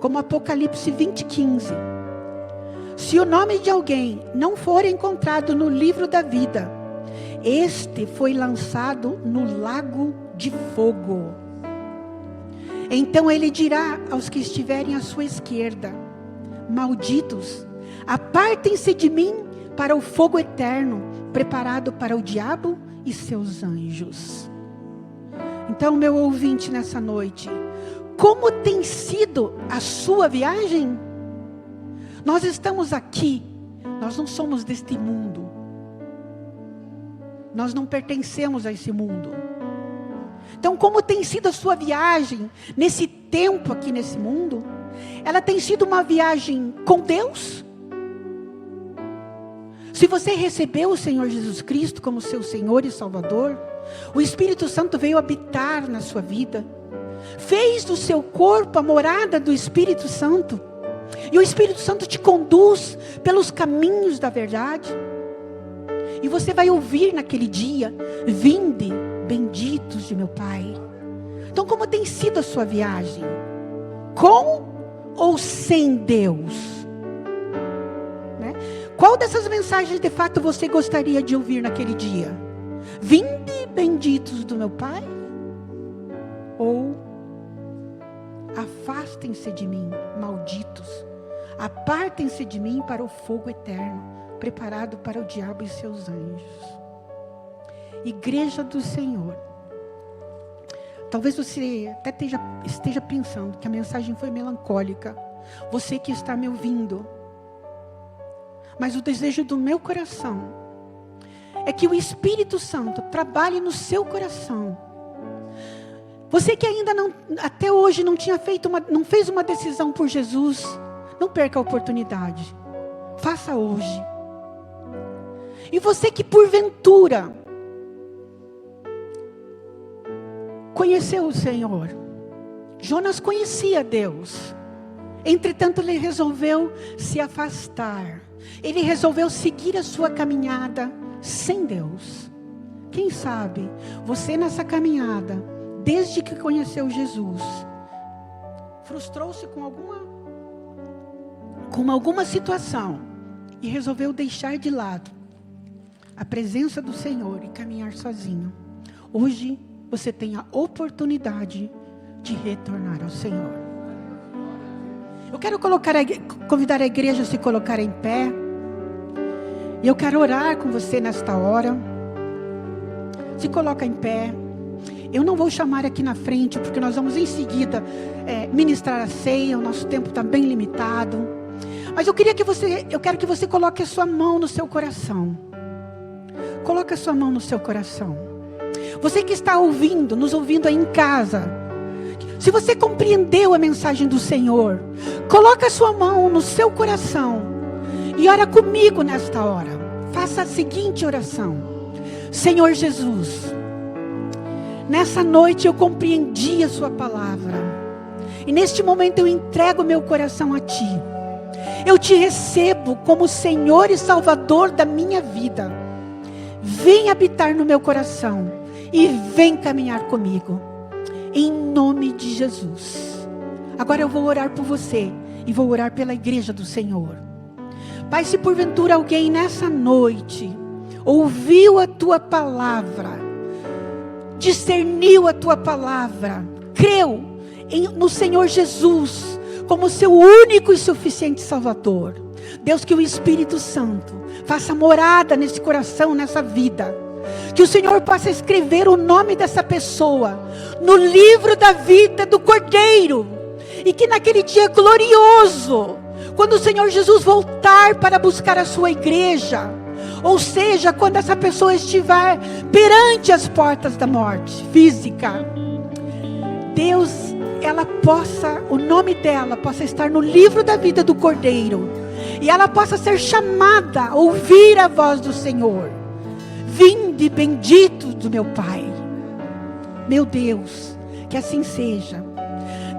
como Apocalipse 20:15. Se o nome de alguém não for encontrado no livro da vida, este foi lançado no lago de fogo. Então ele dirá aos que estiverem à sua esquerda: malditos, apartem-se de mim para o fogo eterno, preparado para o diabo e seus anjos. Então, meu ouvinte, nessa noite, como tem sido a sua viagem? Nós estamos aqui, nós não somos deste mundo. Nós não pertencemos a esse mundo. Então, como tem sido a sua viagem nesse tempo aqui nesse mundo? Ela tem sido uma viagem com Deus? Se você recebeu o Senhor Jesus Cristo como seu Senhor e Salvador, o Espírito Santo veio habitar na sua vida, fez do seu corpo a morada do Espírito Santo, e o Espírito Santo te conduz pelos caminhos da verdade. E você vai ouvir naquele dia: vinde, benditos de meu Pai. Então, como tem sido a sua viagem? Com ou sem Deus? Né? Qual dessas mensagens de fato você gostaria de ouvir naquele dia? Vinde, benditos do meu Pai? Ou afastem-se de mim, malditos, apartem-se de mim para o fogo eterno, preparado para o diabo e seus anjos. Igreja do Senhor, talvez você até esteja pensando que a mensagem foi melancólica, você que está me ouvindo, mas o desejo do meu coração é que o Espírito Santo trabalhe no seu coração. Você que ainda não, até hoje não fez uma decisão por Jesus, não perca a oportunidade, faça hoje. E você que porventura conheceu o Senhor, Jonas conhecia Deus, entretanto ele resolveu se afastar, ele resolveu seguir a sua caminhada sem Deus. Quem sabe você nessa caminhada, desde que conheceu Jesus, frustrou-se com alguma situação e resolveu deixar de lado a presença do Senhor e caminhar sozinho, hoje você tem a oportunidade de retornar ao Senhor. Eu quero convidar a igreja a se colocar em pé. E eu quero orar com você nesta hora. Se coloca em pé. Eu não vou chamar aqui na frente, porque nós vamos em seguida ministrar a ceia. O nosso tempo está bem limitado. Mas eu quero que você coloque a sua mão no seu coração. Coloque a sua mão no seu coração. Você que está nos ouvindo aí em casa. Se você compreendeu a mensagem do Senhor, coloque a sua mão no seu coração. E ora comigo nesta hora. Faça a seguinte oração. Senhor Jesus, nessa noite eu compreendi a sua palavra. E neste momento eu entrego meu coração a Ti. Eu Te recebo como Senhor e Salvador da minha vida. Vem habitar no meu coração. E vem caminhar comigo. Em nome de Jesus. Agora eu vou orar por você. E vou orar pela igreja do Senhor. Pai, se porventura alguém nessa noite ouviu a Tua palavra, discerniu a Tua palavra, creu no Senhor Jesus como seu único e suficiente Salvador, Deus, que o Espírito Santo faça morada nesse coração, nessa vida, que o Senhor possa escrever o nome dessa pessoa no livro da vida do Cordeiro, e que naquele dia glorioso, quando o Senhor Jesus voltar para buscar a sua igreja, ou seja, quando essa pessoa estiver perante as portas da morte física, Deus, o nome dela possa estar no livro da vida do Cordeiro, e ela possa ser chamada a ouvir a voz do Senhor. Vinde bendito do meu Pai. Meu Deus, que assim seja.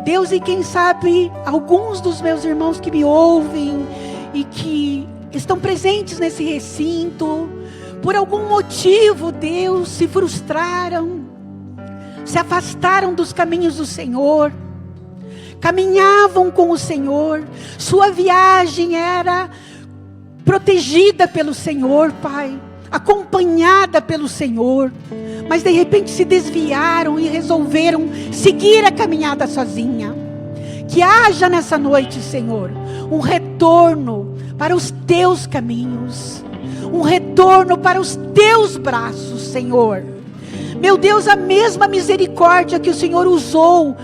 Deus, e quem sabe alguns dos meus irmãos que me ouvem e que estão presentes nesse recinto, por algum motivo, Deus, se frustraram, se afastaram dos caminhos do Senhor, caminhavam com o Senhor, sua viagem era protegida pelo Senhor, Pai, acompanhada pelo Senhor, mas de repente se desviaram e resolveram seguir a caminhada sozinha. Que haja nessa noite, Senhor, um retorno para os Teus caminhos, um retorno para os Teus braços, Senhor. Meu Deus, a mesma misericórdia que o Senhor usou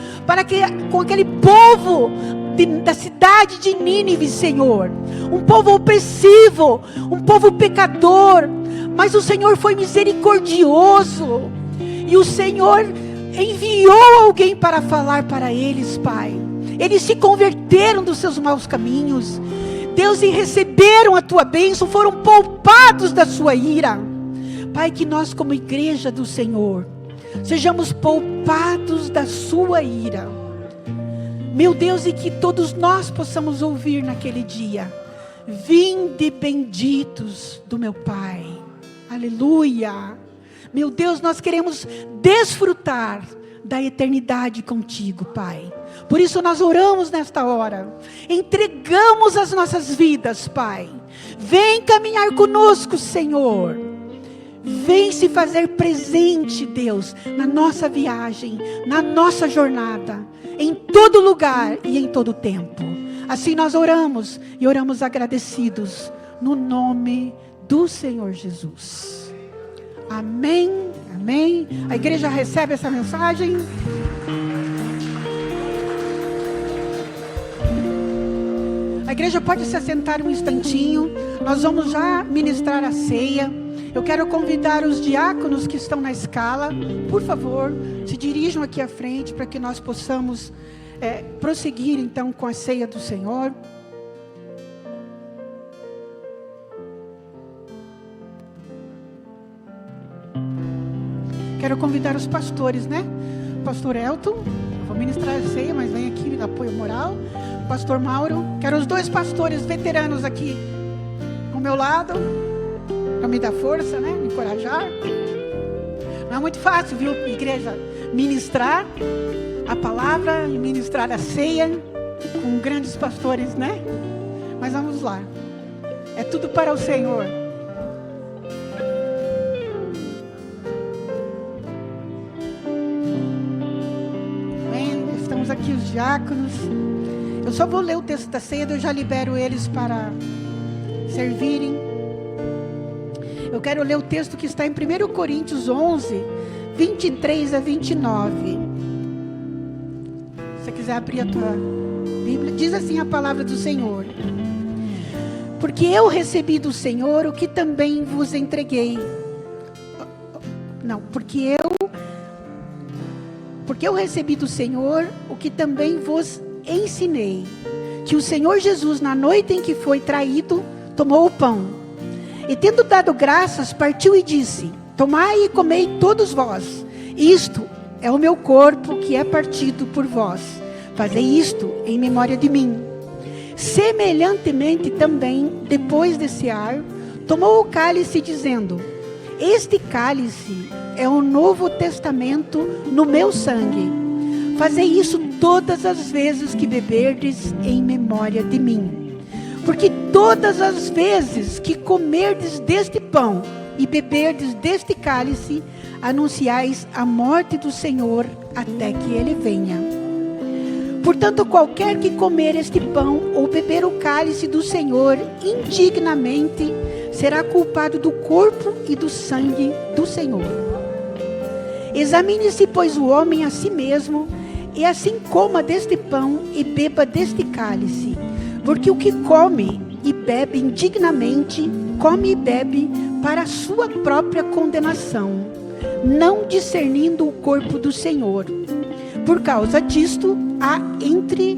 com aquele povo da cidade de Nínive, Senhor, um povo opressivo, um povo pecador, mas o Senhor foi misericordioso, e o Senhor enviou alguém para falar para eles, Pai. Eles se converteram dos seus maus caminhos, Deus, e receberam a Tua bênção, foram poupados da Sua ira. Pai, que nós como igreja do Senhor, sejamos poupados da Sua ira. Meu Deus, e que todos nós possamos ouvir naquele dia: vinde benditos do meu Pai. Aleluia. Meu Deus, nós queremos desfrutar da eternidade contigo, Pai. Por isso nós oramos nesta hora, entregamos as nossas vidas, Pai. Vem caminhar conosco, Senhor. Vem se fazer presente, Deus, na nossa viagem, na nossa jornada, em todo lugar e em todo tempo. Assim nós oramos, e oramos agradecidos, no nome do Senhor Jesus. Amém, amém. A igreja recebe essa mensagem. A igreja pode se assentar um instantinho. Nós vamos já ministrar a ceia. Eu quero convidar os diáconos que estão na escala, por favor, se dirijam aqui à frente para que nós possamos prosseguir então com a ceia do Senhor. Quero convidar os pastores, né? Pastor Elton, eu vou ministrar a ceia, mas vem aqui me dar apoio moral. Pastor Mauro, quero os dois pastores veteranos aqui ao meu lado, para me dar força, né? Me encorajar. Não é muito fácil, viu, igreja? ministrar a palavra e ministrar a ceia com grandes pastores, né? Mas vamos lá. É tudo para o Senhor. Amém? Estamos aqui os diáconos. Eu só vou ler o texto da ceia, eu já libero eles para servirem. Eu quero ler o texto que está em 1 Coríntios 11, 23 a 29. Se você quiser abrir a tua Bíblia, diz assim a palavra do Senhor: porque eu recebi do Senhor o que também vos entreguei. Não, porque eu recebi do Senhor o que também vos ensinei, que o Senhor Jesus, na noite em que foi traído, tomou o pão, e tendo dado graças, partiu e disse: tomai e comei todos vós, isto é o meu corpo que é partido por vós, fazei isto em memória de mim. Semelhantemente também, depois de cear, tomou o cálice, dizendo: este cálice é o novo testamento no meu sangue, fazei isso todas as vezes que beberdes em memória de mim. Porque todas as vezes que comerdes deste pão e beberdes deste cálice, anunciais a morte do Senhor até que Ele venha. Portanto, qualquer que comer este pão ou beber o cálice do Senhor indignamente, será culpado do corpo e do sangue do Senhor. Examine-se, pois, o homem a si mesmo, e assim coma deste pão e beba deste cálice. Porque o que come e bebe indignamente, come e bebe para a sua própria condenação, não discernindo o corpo do Senhor. Por causa disto, há entre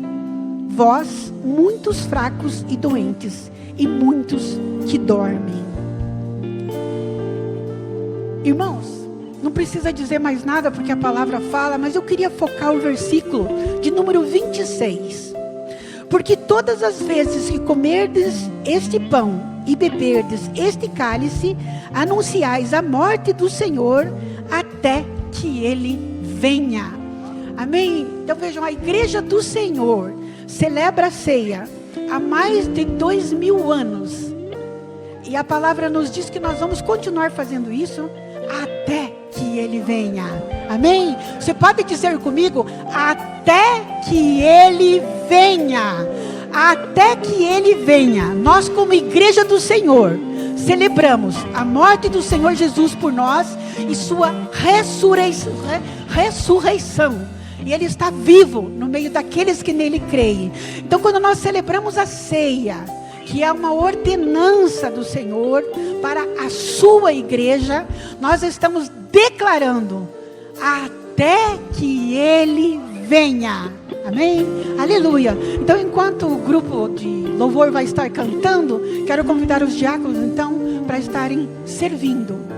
vós muitos fracos e doentes, e muitos que dormem. Irmãos, não precisa dizer mais nada porque a palavra fala, mas eu queria focar o versículo de número 26. Porque todas as vezes que comerdes este pão e beberdes este cálice, anunciais a morte do Senhor até que Ele venha. Amém? Então vejam, a igreja do Senhor celebra a ceia há mais de 2000 anos. E a palavra nos diz que nós vamos continuar fazendo isso até que Ele venha. Amém? Você pode dizer comigo: até que Ele venha. Até que Ele venha. Nós, como igreja do Senhor, celebramos a morte do Senhor Jesus por nós e sua ressurreição. E Ele está vivo no meio daqueles que nele creem. Então, quando nós celebramos a ceia, que é uma ordenança do Senhor para a sua igreja, nós estamos declarando até que Ele venha. Amém? Aleluia. Então, enquanto o grupo de louvor vai estar cantando, quero convidar os diáconos então para estarem servindo.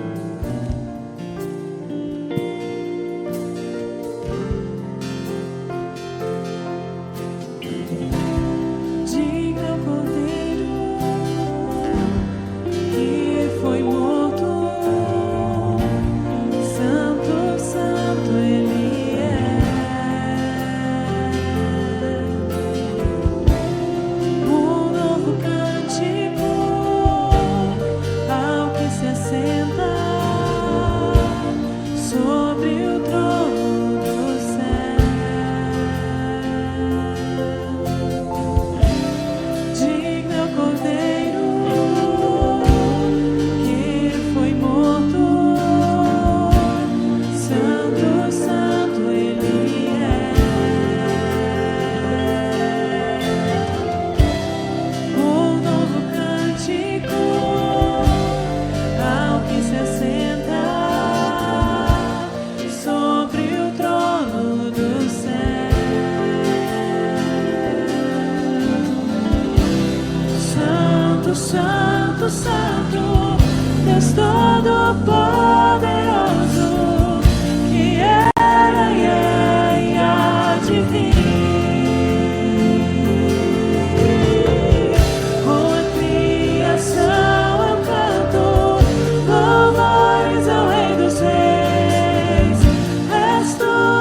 Santo, Santo, Deus Todo-Poderoso, que era e é e há de vir. Com a criação eu canto louvores ao Rei dos Reis. És tu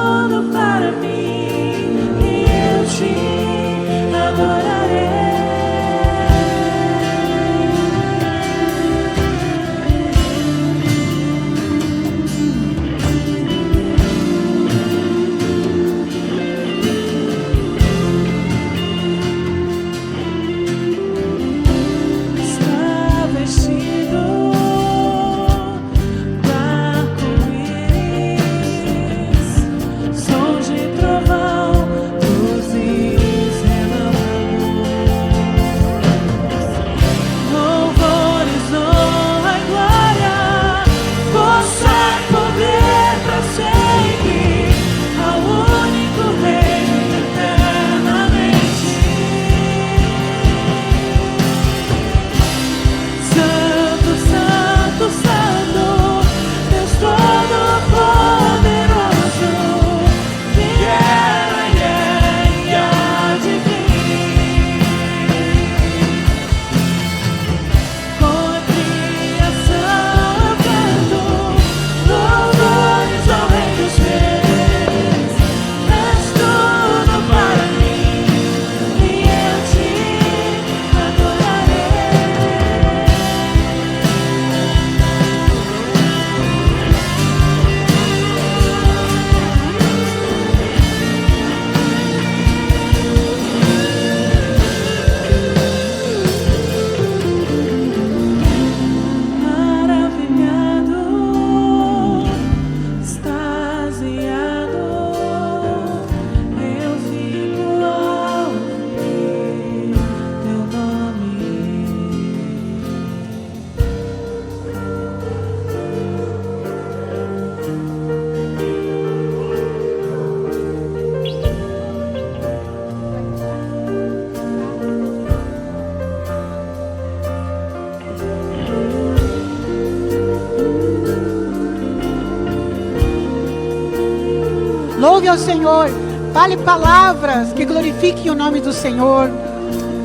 louve ao Senhor. Fale palavras que glorifiquem o nome do Senhor.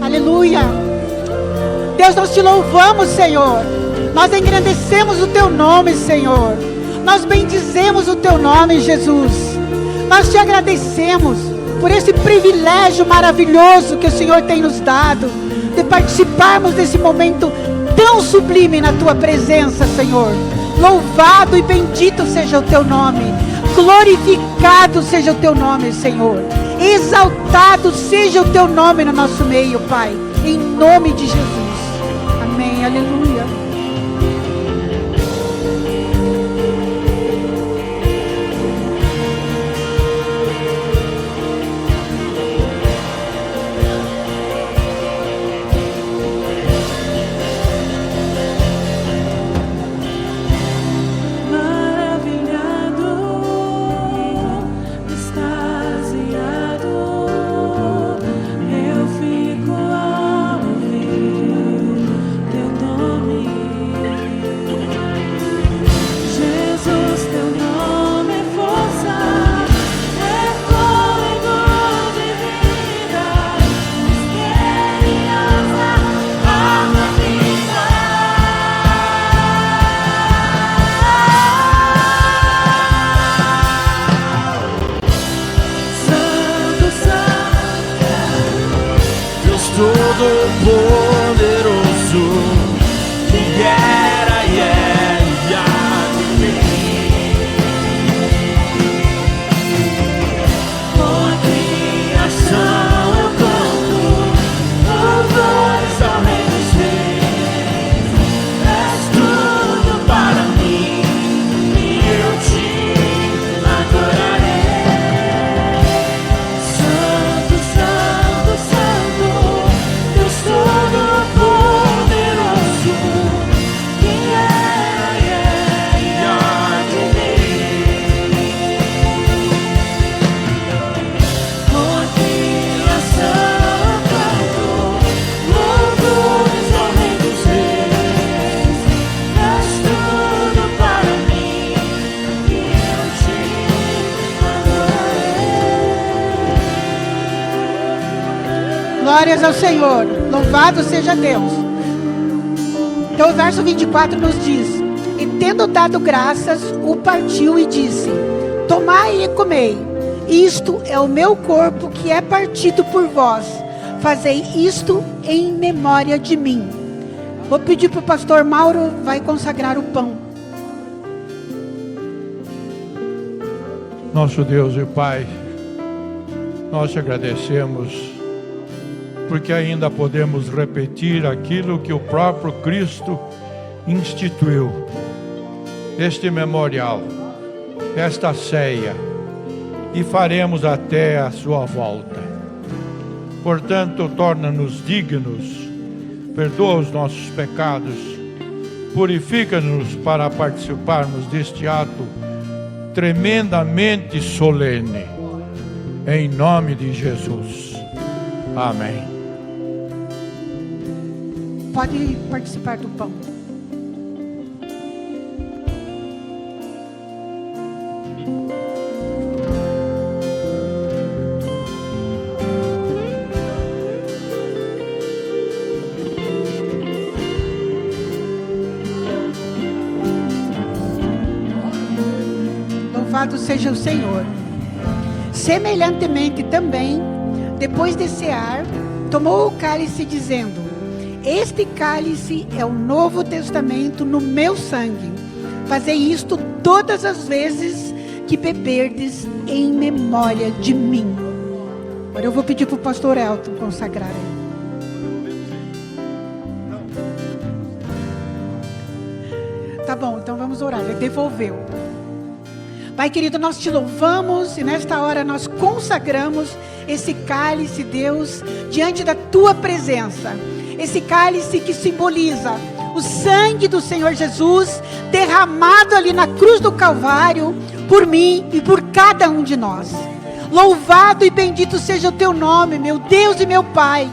Aleluia. Deus, nós te louvamos, Senhor. Nós engrandecemos o teu nome, Senhor. Nós bendizemos o teu nome, Jesus. Nós te agradecemos por esse privilégio maravilhoso que o Senhor tem nos dado, de participarmos desse momento tão sublime na tua presença, Senhor. Louvado e bendito seja o teu nome. Glorificado seja o teu nome, Senhor. Exaltado seja o teu nome no nosso meio, Pai. Em nome de Jesus. Amém. Aleluia. Glórias ao Senhor, louvado seja Deus. Então o verso 24 nos diz: e tendo dado graças, o partiu e disse: tomai e comei, isto é o meu corpo que é partido por vós, fazei isto em memória de mim. Vou pedir para o pastor Mauro, vai consagrar o pão. Nosso Deus e Pai, nós te agradecemos porque ainda podemos repetir aquilo que o próprio Cristo instituiu. Este memorial, esta ceia, e faremos até a sua volta. Portanto, torna-nos dignos, perdoa os nossos pecados, purifica-nos para participarmos deste ato tremendamente solene. Em nome de Jesus. Amém. Pode participar do pão. Louvado seja o Senhor. Semelhantemente também, depois de cear, tomou o cálice dizendo: este cálice é o Novo Testamento no meu sangue. Fazei isto todas as vezes que beberdes em memória de mim. Agora eu vou pedir para o pastor Elton consagrar ele. Tá bom, então vamos orar. Ele devolveu. Pai querido, nós te louvamos e nesta hora nós consagramos esse cálice, Deus, diante da tua presença. Esse cálice que simboliza o sangue do Senhor Jesus derramado ali na cruz do Calvário por mim e por cada um de nós. Louvado e bendito seja o teu nome, meu Deus e meu Pai.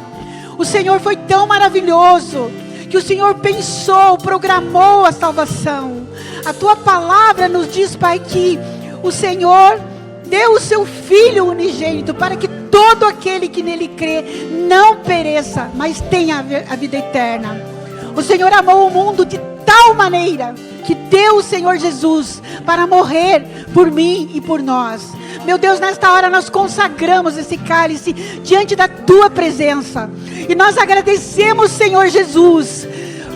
O Senhor foi tão maravilhoso que o Senhor pensou, programou a salvação. A tua palavra nos diz, Pai, que o Senhor deu o seu Filho unigênito, para que todo aquele que nele crê não pereça, mas tenha a vida eterna. O Senhor amou o mundo de tal maneira que deu o Senhor Jesus para morrer por mim e por nós. Meu Deus, nesta hora nós consagramos esse cálice diante da tua presença, e nós agradecemos, Senhor Jesus,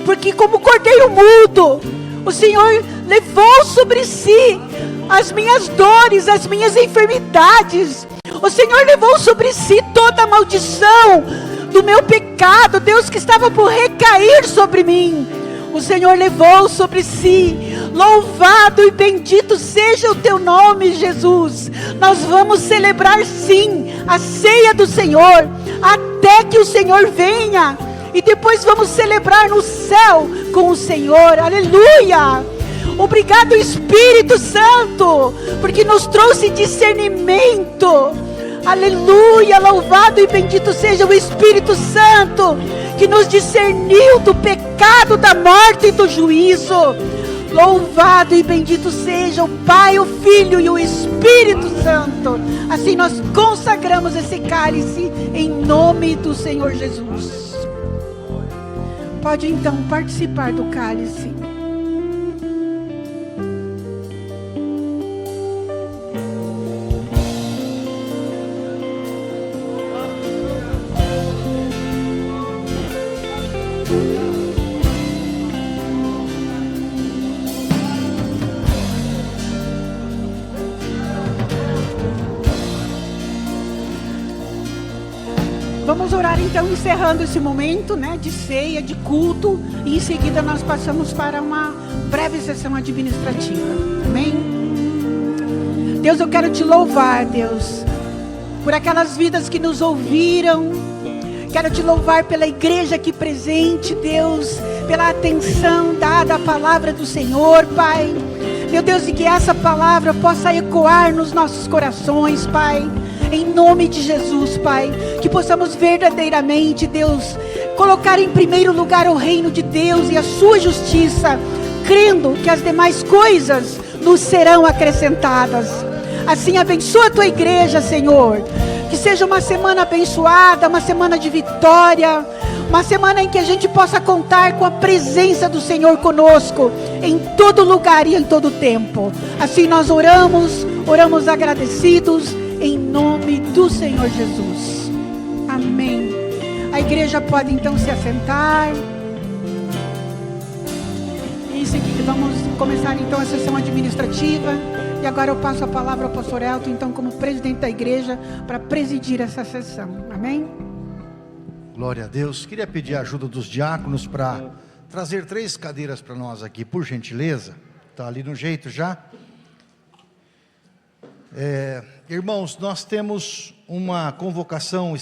porque como cordeiro mudo, o Senhor levou sobre si as minhas dores, as minhas enfermidades. O Senhor levou sobre si toda a maldição do meu pecado, Deus, que estava por recair sobre mim. O Senhor levou sobre si. Louvado e bendito seja o teu nome, Jesus. Nós vamos celebrar sim a ceia do Senhor até que o Senhor venha, e depois vamos celebrar no céu com o Senhor. Aleluia! Obrigado, Espírito Santo, porque nos trouxe discernimento. Aleluia, louvado e bendito seja o Espírito Santo, que nos discerniu do pecado, da morte e do juízo. Louvado e bendito seja o Pai, o Filho e o Espírito Santo. Assim nós consagramos esse cálice em nome do Senhor Jesus. Pode então participar do cálice. Vamos orar então, encerrando esse momento, né, de ceia, de culto, e em seguida nós passamos para uma breve sessão administrativa. Amém? Deus, eu quero te louvar, Deus, por aquelas vidas que nos ouviram. Quero te louvar pela igreja aqui presente, Deus, pela atenção dada à palavra do Senhor, Pai. Meu Deus, e que essa palavra possa ecoar nos nossos corações, Pai. Em nome de Jesus, Pai, que possamos verdadeiramente, Deus, colocar em primeiro lugar o reino de Deus e a sua justiça, crendo que as demais coisas nos serão acrescentadas. Assim, abençoa a tua igreja, Senhor, que seja uma semana abençoada, uma semana de vitória, uma semana em que a gente possa contar com a presença do Senhor conosco, em todo lugar e em todo tempo. Assim nós oramos agradecidos, em nome do Senhor Jesus. Amém. A igreja pode então se assentar. Em seguida vamos começar então a sessão administrativa. E agora eu passo a palavra ao pastor Elton, então, como presidente da igreja, para presidir essa sessão. Amém? Glória a Deus. Queria pedir a ajuda dos diáconos para trazer 3 cadeiras para nós aqui, por gentileza. Está ali no jeito já. Irmãos, nós temos uma convocação